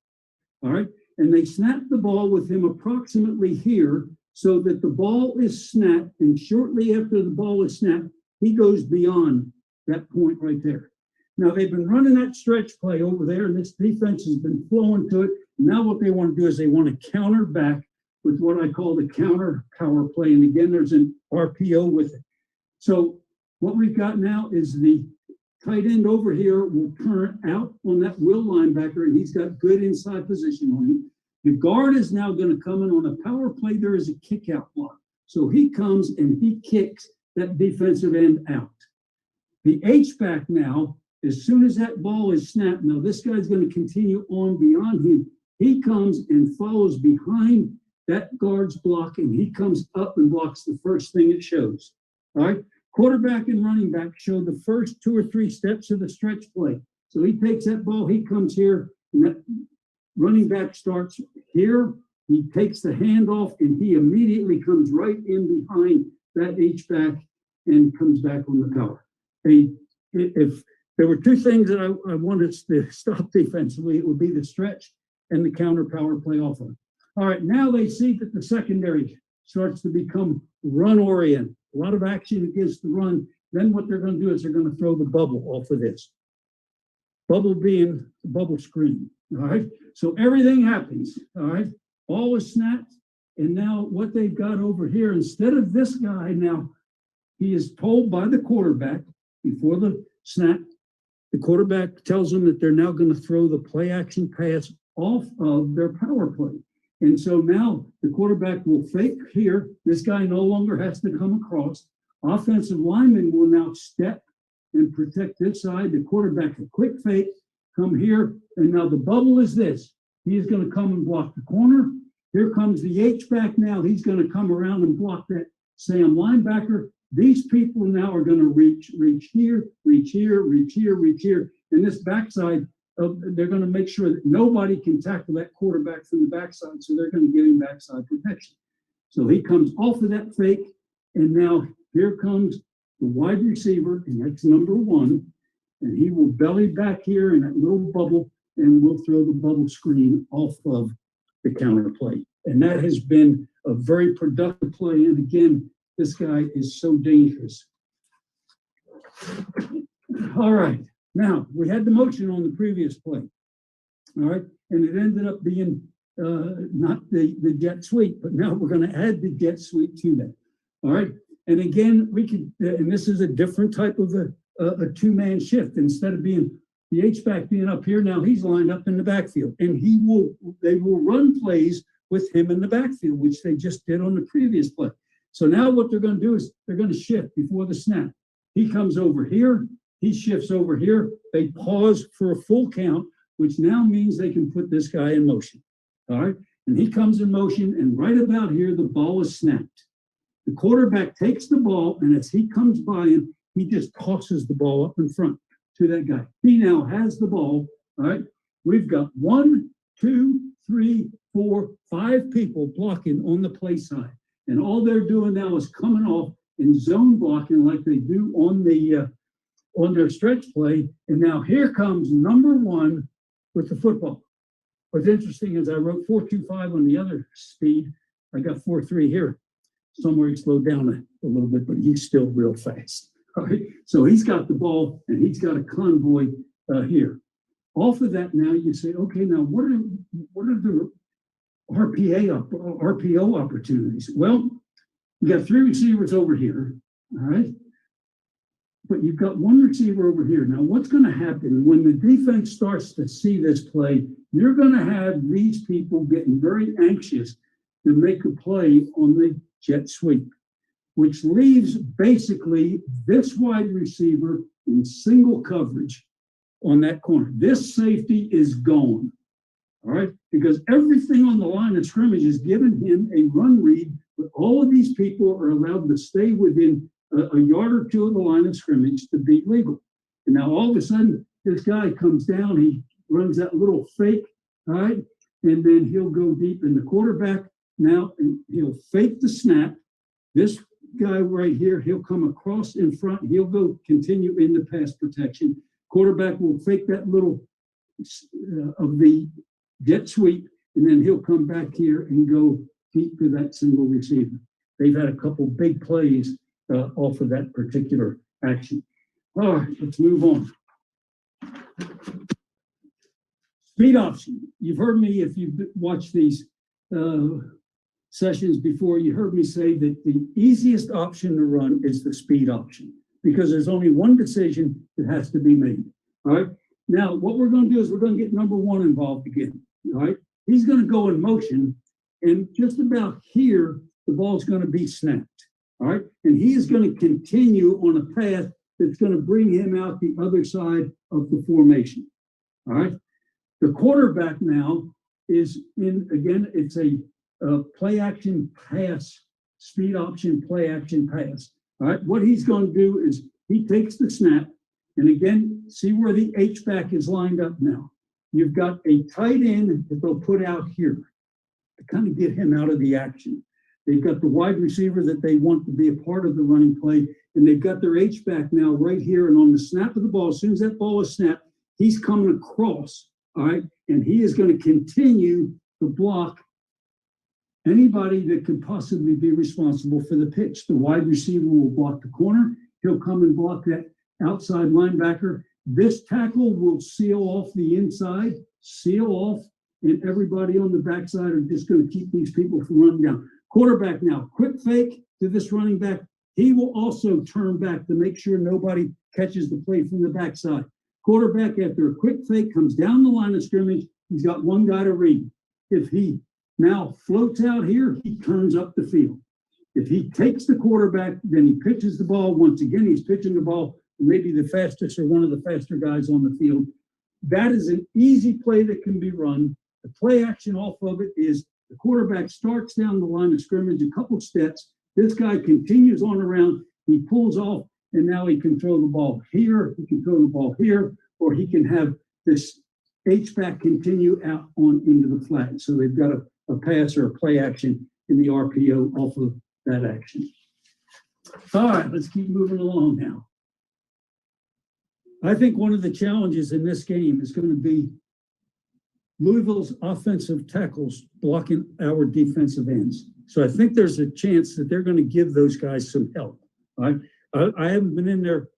All right, and they snap the ball with him approximately here so that the ball is snapped, and shortly after the ball is snapped, he goes beyond that point right there. Now, they've been running that stretch play over there, and this defense has been flowing to it. Now what they want to do is they want to counter back with what I call the counter power play. And again, there's an RPO with it. So what we've got now is the tight end over here will turn out on that will linebacker, and he's got good inside position on him. The guard is now going to come in on a power play. There is a kick out block. So he comes and he kicks that defensive end out. The H-back now, as soon as that ball is snapped, now this guy's going to continue on beyond him. He comes and follows behind that guard's block, and he comes up and blocks the first thing it shows. All right. Quarterback and running back show the first 2 or 3 steps of the stretch play. So he takes that ball, he comes here, and that running back starts here. He takes the handoff, and he immediately comes right in behind that H-back and comes back on the power. If there were 2 things that I wanted to stop defensively, it would be the stretch and the counter power play off of it. All right, now they see that the secondary starts to become run-oriented. A lot of action against the run. Then what they're going to do is they're going to throw the bubble off of this. Bubble being the bubble screen. All right. So everything happens. All right. Ball is snapped. And now what they've got over here, instead of this guy, now he is told by the quarterback before the snap, the quarterback tells them that they're now going to throw the play action pass off of their power play. And so now the quarterback will fake here. This guy no longer has to come across. Offensive lineman will now step and protect this side. The quarterback, a quick fake, come here. And now the bubble is this. He is going to come and block the corner. Here comes the H-back now. He's going to come around and block that Sam linebacker. These people now are going to reach here, reach here, reach here, reach here. And this backside, they're going to make sure that nobody can tackle that quarterback from the backside. So they're going to give him backside protection. So he comes off of that fake. And now here comes the wide receiver, and that's number 1. And he will belly back here in that little bubble, and we'll throw the bubble screen off of the counter play. And that has been a very productive play. And again, this guy is so dangerous. All right. Now, we had the motion on the previous play. All right. And it ended up being not the jet sweep, but now we're going to add the jet sweep to that. All right. And again, we could, and this is a different type of a two-man shift. Instead of being the H-back being up here, now he's lined up in the backfield, and they will run plays with him in the backfield, which they just did on the previous play. So now what they're going to do is they're going to shift before the snap. He comes over here, he shifts over here. They pause for a full count, which now means they can put this guy in motion. All right. And he comes in motion, and right about here, the ball is snapped. The quarterback takes the ball, and as he comes by him, he just tosses the ball up in front to that guy. He now has the ball. All right. We've got 1, 2, 3, 4, 5 people blocking on the play side. And all they're doing now is coming off and zone blocking like they do on their stretch play. And now here comes number 1 with the football. What's interesting is I wrote 4.25 on the other speed. I got 4.3 here. Somewhere he slowed down a little bit, but he's still real fast. All right. So he's got the ball, and he's got a convoy here. Off of that, now you say, okay, now what are the RPO opportunities? Well, you got 3 receivers over here. All right. But you've got 1 receiver over here. Now, what's going to happen when the defense starts to see this play? You're going to have these people getting very anxious to make a play on the jet sweep, which leaves basically this wide receiver in single coverage on that corner. This safety is gone, all right? Because everything on the line of scrimmage is giving him a run read, but all of these people are allowed to stay within a yard or 2 of the line of scrimmage to be legal. And now all of a sudden, this guy comes down, he runs that little fake, all right? And then he'll go deep in the quarterback. Now, and he'll fake the snap. This guy right here, he'll come across in front. He'll go continue in the pass protection. Quarterback will fake that little of the jet sweep, and then he'll come back here and go deep to that single receiver. They've had a couple big plays off of that particular action. All right, let's move on. Speed option. You've heard me, if you've watched these sessions before, you heard me say that the easiest option to run is the speed option, because there's only one decision that has to be made. All right. Now, what we're going to do is we're going to get number 1 involved again. All right. He's going to go in motion, and just about here, the ball's going to be snapped. All right. And he is going to continue on a path that's going to bring him out the other side of the formation. All right. The quarterback now is in, again, it's a play action pass, speed option, play action pass. All right. What he's going to do is he takes the snap, and again, see where the H-back is lined up now. You've got a tight end that they'll put out here to kind of get him out of the action. They've got the wide receiver that they want to be a part of the running play, and they've got their H-back now right here. And on the snap of the ball, as soon as that ball is snapped, he's coming across. All right. And he is going to continue to block anybody that could possibly be responsible for the pitch. The wide receiver will block the corner. He'll come and block that outside linebacker. This tackle will seal off the inside, seal off, and everybody on the backside are just going to keep these people from running down. Quarterback now, quick fake to this running back. He will also turn back to make sure nobody catches the play from the backside. Quarterback, after a quick fake, comes down the line of scrimmage. He's got 1 guy to read. If he now floats out here, he turns up the field. If he takes the quarterback, then he pitches the ball. Once again, he's pitching the ball, maybe the fastest or one of the faster guys on the field. That is an easy play that can be run. The play action off of it is the quarterback starts down the line of scrimmage a couple steps. This guy continues on around. He pulls off, and now he can throw the ball here. He can throw the ball here, or he can have this H-back continue out on into the flat. So they've got a pass or a play action in the RPO off of that action. All right, let's keep moving along now. I think one of the challenges in this game is going to be Louisville's offensive tackles blocking our defensive ends. So I think there's a chance that they're going to give those guys some help. All right? I haven't been in their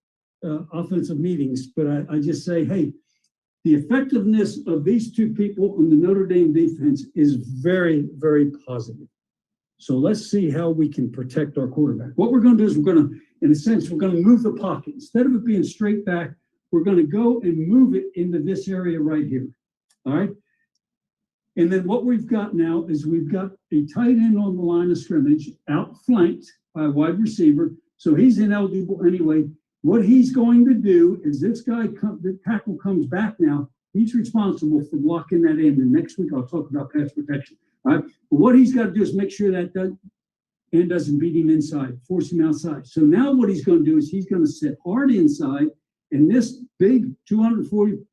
offensive meetings, but I just say, hey, the effectiveness of these two people on the Notre Dame defense is very, very positive. So let's see how we can protect our quarterback. What we're going to do is we're going to, in a sense, we're going to move the pocket. Instead of it being straight back, we're going to go and move it into this area right here. All right. And then what we've got now is we've got a tight end on the line of scrimmage, outflanked by a wide receiver. So he's ineligible anyway. What he's going to do is this guy, the tackle comes back now. He's responsible for blocking that end. And next week, I'll talk about pass protection. All right. But what he's got to do is make sure that end doesn't beat him inside, force him outside. So now what he's going to do is he's going to sit hard inside, and this big 240-pound,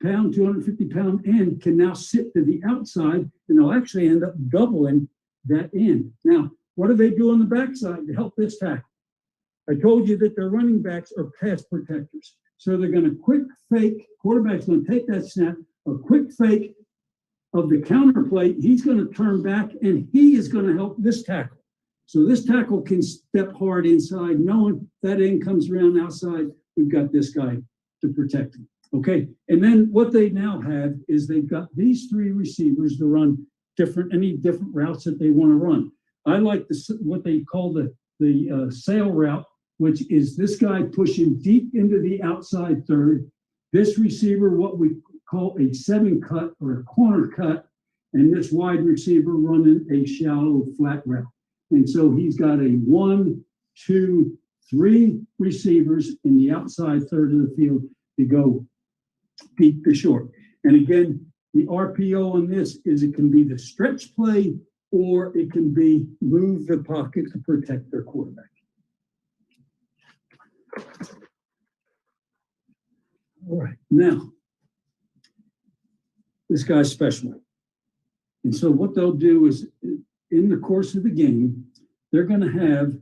250-pound end can now sit to the outside, and they'll actually end up doubling that end. Now, what do they do on the backside to help this tackle? I told you that their running backs are pass protectors. So they're going to quick fake, quarterback's going to take that snap, a quick fake of the counter play. He's going to turn back, and he is going to help this tackle. So this tackle can step hard inside, knowing that end comes around outside. We've got this guy to protect him. Okay. And then what they now have is they've got these three receivers to run any different routes that they want to run. I like what they call the sail route, which is this guy pushing deep into the outside third. This receiver, what we call a 7-cut or a corner cut, and this wide receiver running a shallow flat route. And so he's got a 1, 2, 3 receivers in the outside third of the field to go beat the short. And again, the RPO on this is it can be the stretch play or it can be move the pocket to protect their quarterback. All right, now, this guy's special. And so what they'll do is in the course of the game, they're going to have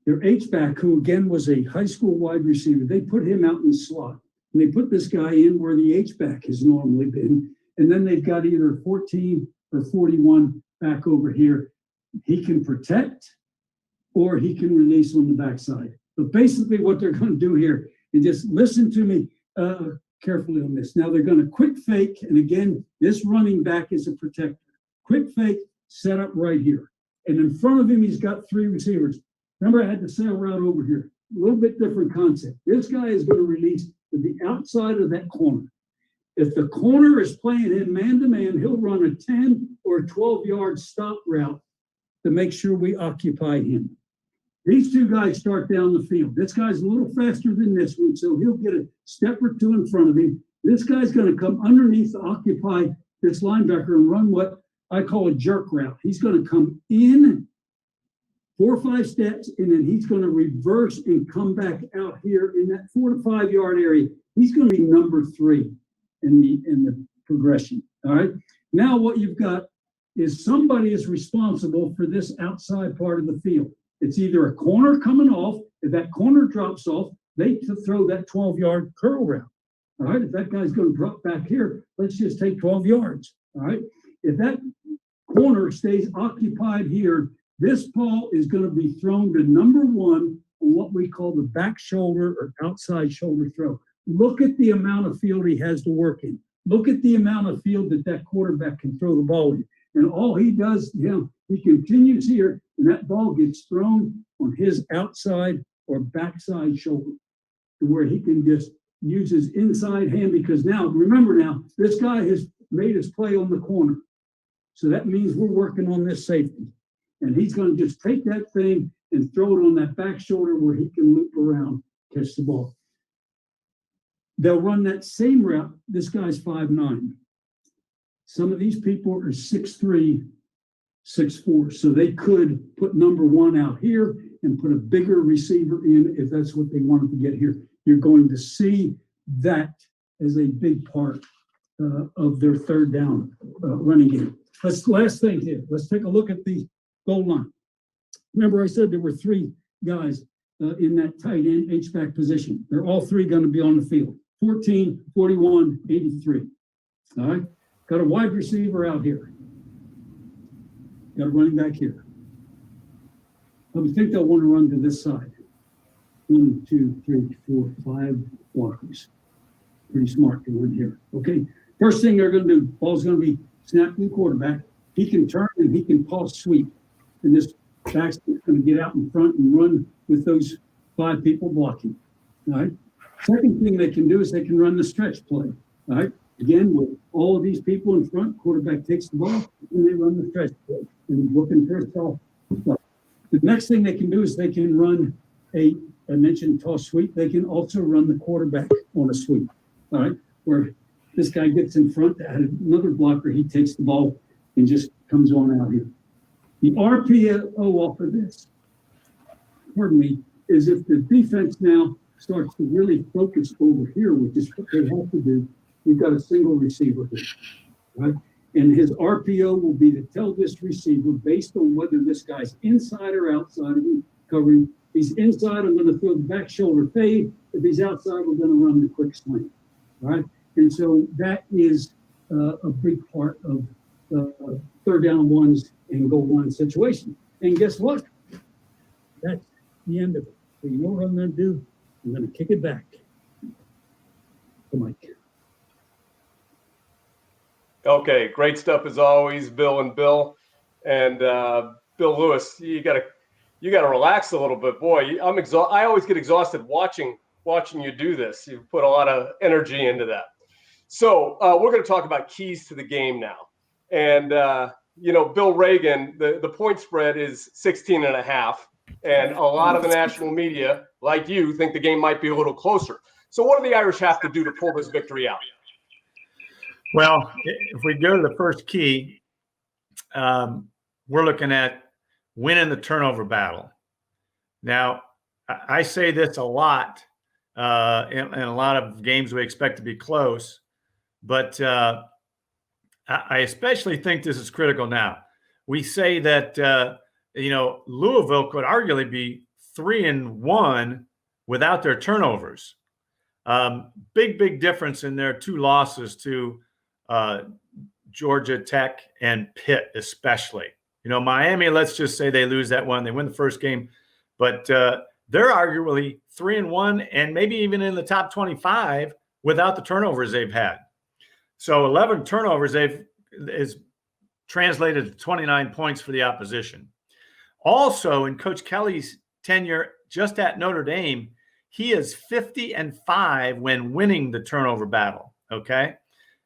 their H-back, who again was a high school wide receiver. They put him out in the slot. And they put this guy in where the H-back has normally been. And then they've got either 14 or 41 back over here. He can protect or he can release on the backside. But basically what they're going to do here, and just listen to me carefully on this. Now they're going to quick fake. And again, this running back is a protector. Quick fake, set up right here. And in front of him, he's got 3 receivers. Remember, I had the sail route over here. A little bit different concept. This guy is going to release to the outside of that corner. If the corner is playing him man-to-man, he'll run a 10 or a 12-yard stop route to make sure we occupy him. These two guys start down the field. This guy's a little faster than this one, so he'll get a step or 2 in front of him. This guy's going to come underneath to occupy this linebacker and run what I call a jerk route. He's going to come in 4 or 5 steps, and then he's going to reverse and come back out here in that 4 to 5 yard area. He's going to be number 3 in the progression. All right. Now what you've got is somebody is responsible for this outside part of the field. It's either a corner coming off. If that corner drops off, they throw that 12-yard curl route. All right. If that guy's going to drop back here, let's just take 12 yards. All right. If that corner stays occupied here, this ball is going to be thrown to number 1 on what we call the back shoulder or outside shoulder throw. Look at the amount of field he has to work in. Look at the amount of field that quarterback can throw the ball in. And all he does, he continues here, and that ball gets thrown on his outside or backside shoulder to where he can just use his inside hand, because now, remember this guy has made his play on the corner. So that means we're working on this safety. And he's going to just take that thing and throw it on that back shoulder where he can loop around, catch the ball. They'll run that same route. This guy's 5'9". Some of these people are 6'3", 6'4". So they could put number one out here and put a bigger receiver in if that's what they wanted to get here. You're going to see that as a big part of their third down running game. Last thing here. Let's take a look at the goal line. Remember I said there were three guys in that tight end H-back position. They're all three going to be on the field. 14, 41, 83. All right. Got a wide receiver out here. Got a running back here. I would think they'll want to run to this side. 1, 2, 3, 4, 5 blockers. Pretty smart to run here. Okay. First thing they're going to do, ball's going to be snapped to the quarterback. He can turn and he can toss sweep. And this back's going to get out in front and run with those 5 people blocking. All right. Second thing they can do is they can run the stretch play. All right. Again, with all of these people in front, quarterback takes the ball and they run the stretch play. And looking for a ball. The next thing they can do is they can run I mentioned toss sweep. They can also run the quarterback on a sweep. All right. Where this guy gets in front, another blocker, he takes the ball and just comes on out here. The RPO off of this, pardon me, is if the defense now starts to really focus over here, which is what they have to do, you've got a single receiver here, right? And his RPO will be to tell this receiver, based on whether this guy's inside or outside of him covering. If he's inside, I'm going to throw the back shoulder fade. If he's outside, we're going to run the quick slant, right? And so that is a big part of third down ones and goal line situation. And guess what? That's the end of it. So you know what I'm going to do? I'm going to kick it back to Mike. Okay, great stuff as always, Bill and Bill. And Bill Lewis, you gotta relax a little bit. Boy, I always get exhausted watching you do this. You put a lot of energy into that. So we're going to talk about keys to the game now. And Bill Reagan, the point spread is 16.5. And a lot of the national media, like you, think the game might be a little closer. So what do the Irish have to do to pull this victory out? Well, if we go to the first key, we're looking at winning the turnover battle. Now, I say this a lot in a lot of games we expect to be close, but I especially think this is critical now. We say that Louisville could arguably be 3-1 without their turnovers. Big difference in their 2 losses to Georgia Tech and Pitt, especially. Miami, let's just say they lose that one. They win the first game, but they're arguably 3-1 and maybe even in the top 25 without the turnovers they've had. So 11 turnovers is translated to 29 points for the opposition. Also, in Coach Kelly's tenure just at Notre Dame, he is 50-5 when winning the turnover battle, okay?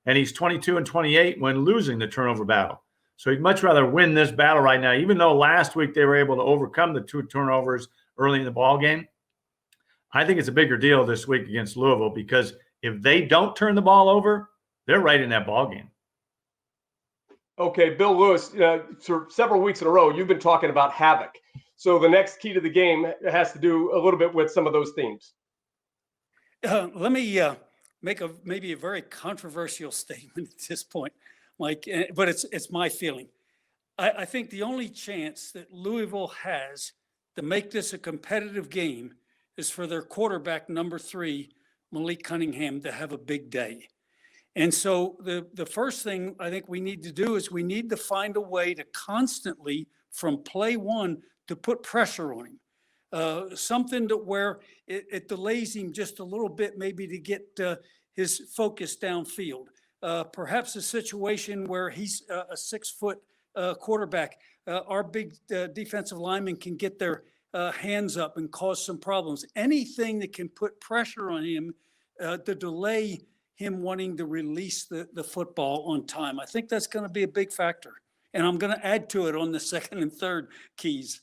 And he's 22-28 when losing the turnover battle. So he'd much rather win this battle right now, even though last week they were able to overcome the 2 turnovers early in the ball game. I think it's a bigger deal this week against Louisville because if they don't turn the ball over, they're right in that ball game. Okay, Bill Lewis, for several weeks in a row, you've been talking about havoc. So the next key to the game has to do a little bit with some of those themes. Let me make maybe a very controversial statement at this point, Mike, but it's my feeling. I think the only chance that Louisville has to make this a competitive game is for their quarterback, number 3, Malik Cunningham, to have a big day. And so the first thing I think we need to do is we need to find a way to constantly, from play one, to put pressure on him. Something to where it delays him just a little bit, maybe to get his focus downfield. Perhaps a situation where he's a 6-foot quarterback. Our big defensive linemen can get their hands up and cause some problems. Anything that can put pressure on him to delay him wanting to release the football on time. I think that's going to be a big factor. And I'm going to add to it on the second and third keys.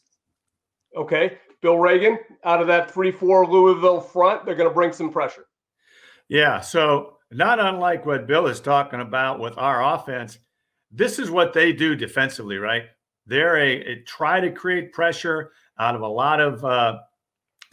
Okay. Bill Reagan, out of that 3-4 Louisville front, they're going to bring some pressure. Yeah, so not unlike what Bill is talking about with our offense, this is what they do defensively, right? They're a try to create pressure out of a lot of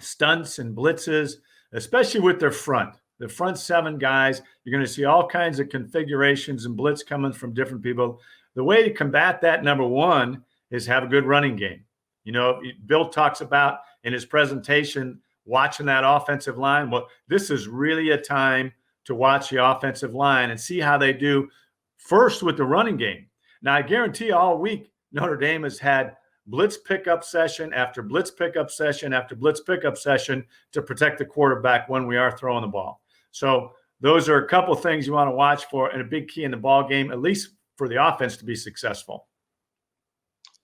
stunts and blitzes, especially with their front. The front seven guys, you're going to see all kinds of configurations and blitz coming from different people. The way to combat that, number one, is have a good running game. You know, Bill talks about in his presentation watching that offensive line. Well, this is really a time to watch the offensive line and see how they do first with the running game. Now, I guarantee you all week, Notre Dame has had blitz pickup session after blitz pickup session after blitz pickup session to protect the quarterback when we are throwing the ball. So those are a couple of things you want to watch for and a big key in the ball game, at least for the offense to be successful.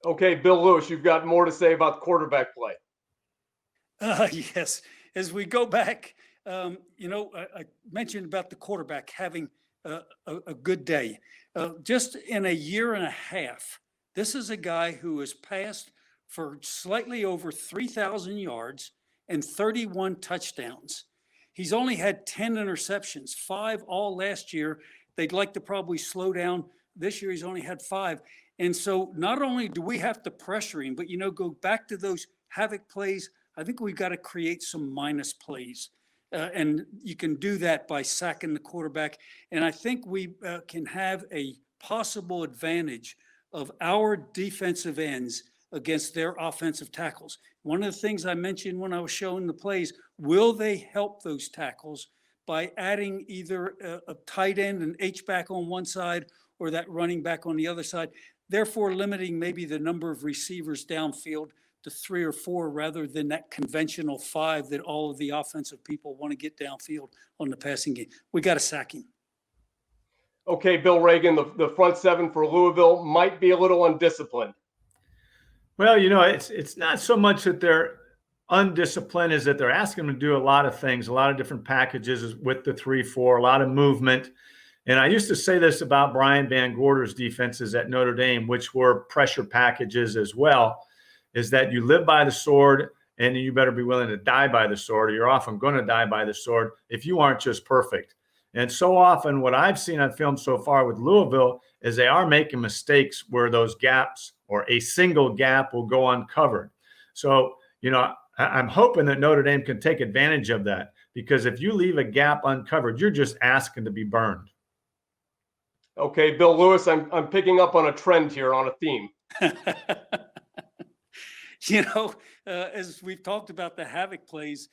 Okay, Bill Lewis, you've got more to say about quarterback play. Yes. As we go back, I mentioned about the quarterback having a good day. Just in a year and a half, this is a guy who has passed for slightly over 3,000 yards and 31 touchdowns. He's only had 10 interceptions, 5 all last year. They'd like to probably slow down. This year, he's only had 5. And so not only do we have to pressure him, but, go back to those havoc plays. I think we've got to create some minus plays. And you can do that by sacking the quarterback. And I think we can have a possible advantage of our defensive ends against their offensive tackles. One of the things I mentioned when I was showing the plays, will they help those tackles by adding either a tight end, an H-back on one side, or that running back on the other side, therefore limiting maybe the number of receivers downfield to 3 or 4 rather than that conventional 5 that all of the offensive people want to get downfield on the passing game. We got to sack him. Okay, Bill Reagan, the front seven for Louisville might be a little undisciplined. Well, it's not so much that they're undisciplined as that they're asking them to do a lot of things, a lot of different packages with the 3-4, a lot of movement. And I used to say this about Brian Van Gorder's defenses at Notre Dame, which were pressure packages as well, is that you live by the sword and you better be willing to die by the sword, or you're often going to die by the sword if you aren't just perfect. And so often what I've seen on film so far with Louisville is they are making mistakes where those gaps or a single gap will go uncovered. So, I'm hoping that Notre Dame can take advantage of that, because if you leave a gap uncovered, you're just asking to be burned. Okay, Bill Lewis, I'm picking up on a trend here, on a theme. As we've talked about the havoc plays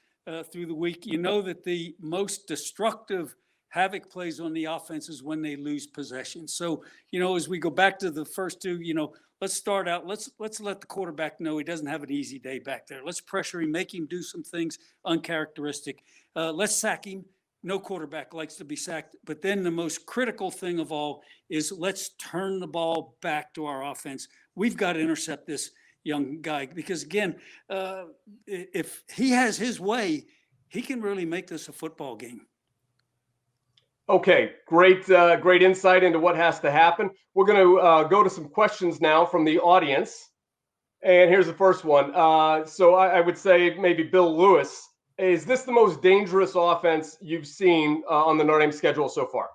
through the week, that the most destructive havoc plays on the offense is when they lose possession. So, as we go back to the first two, let's start out. Let's let the quarterback know he doesn't have an easy day back there. Let's pressure him, make him do some things uncharacteristic. Let's sack him. No quarterback likes to be sacked. But then the most critical thing of all is let's turn the ball back to our offense. We've got to intercept this young guy, because again, if he has his way, he can really make this a football game. Okay, great insight into what has to happen. We're going to go to some questions now from the audience. And here's the first one. So I would say maybe Bill Lewis, is this the most dangerous offense you've seen on the Notre Dame schedule so far?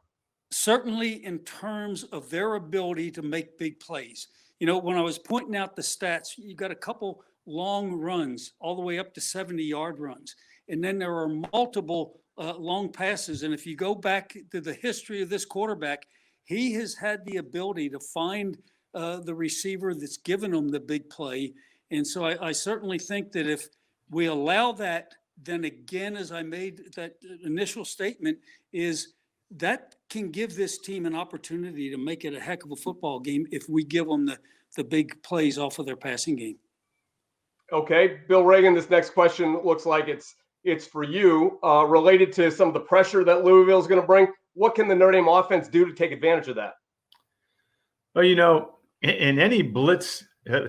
Certainly in terms of their ability to make big plays. When I was pointing out the stats, you got a couple long runs all the way up to 70-yard runs. And then there are multiple long passes. And if you go back to the history of this quarterback, he has had the ability to find the receiver that's given him the big play. And so I certainly think that if we allow that, then again, as I made that initial statement, is that can give this team an opportunity to make it a heck of a football game if we give them the big plays off of their passing game. Okay, Bill Reagan, this next question looks like it's for you, related to some of the pressure that Louisville is going to bring. What can the Notre Dame offense do to take advantage of that? Well, in any blitz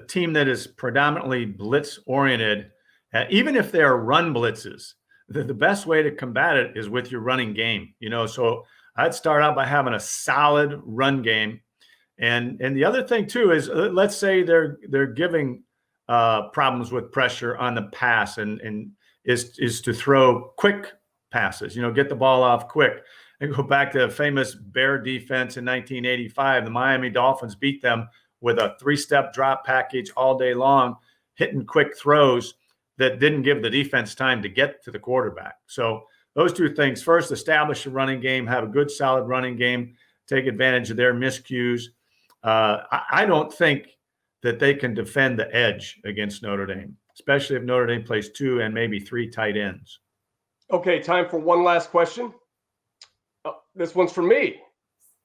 team that is predominantly blitz oriented, even if they are run blitzes, the best way to combat it is with your running game. So I'd start out by having a solid run game. And the other thing too is, let's say they're giving problems with pressure on the pass, and is to throw quick passes, get the ball off quick. And go back to the famous Bear defense in 1985. The Miami Dolphins beat them with a 3-step drop package all day long, hitting quick throws that didn't give the defense time to get to the quarterback. So those two things: first, establish a running game, have a good, solid running game, take advantage of their miscues. I don't think that they can defend the edge against Notre Dame, especially if Notre Dame plays 2 and maybe 3 tight ends. Okay, time for one last question. This one's for me.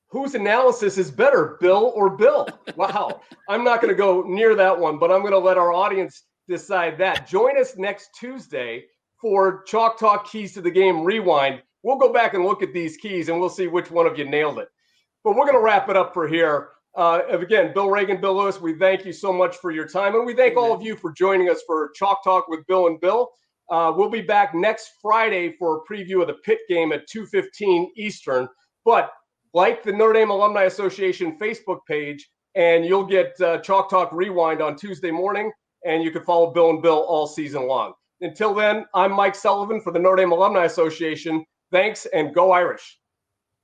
Whose analysis is better, Bill or Bill? Wow. I'm not going to go near that one, but I'm going to let our audience decide that. Join us next Tuesday for Chalk Talk Keys to the Game Rewind. We'll go back and look at these keys, and we'll see which one of you nailed it. But we're going to wrap it up for here. Again, Bill Reagan, Bill Lewis, we thank you so much for your time, and we thank all of you for joining us for Chalk Talk with Bill and Bill. We'll be back next Friday for a preview of the Pitt game at 2:15 Eastern. But like the Notre Dame Alumni Association Facebook page, and you'll get Chalk Talk Rewind on Tuesday morning, and you can follow Bill and Bill all season long. Until then, I'm Mike Sullivan for the Notre Dame Alumni Association. Thanks, and go Irish.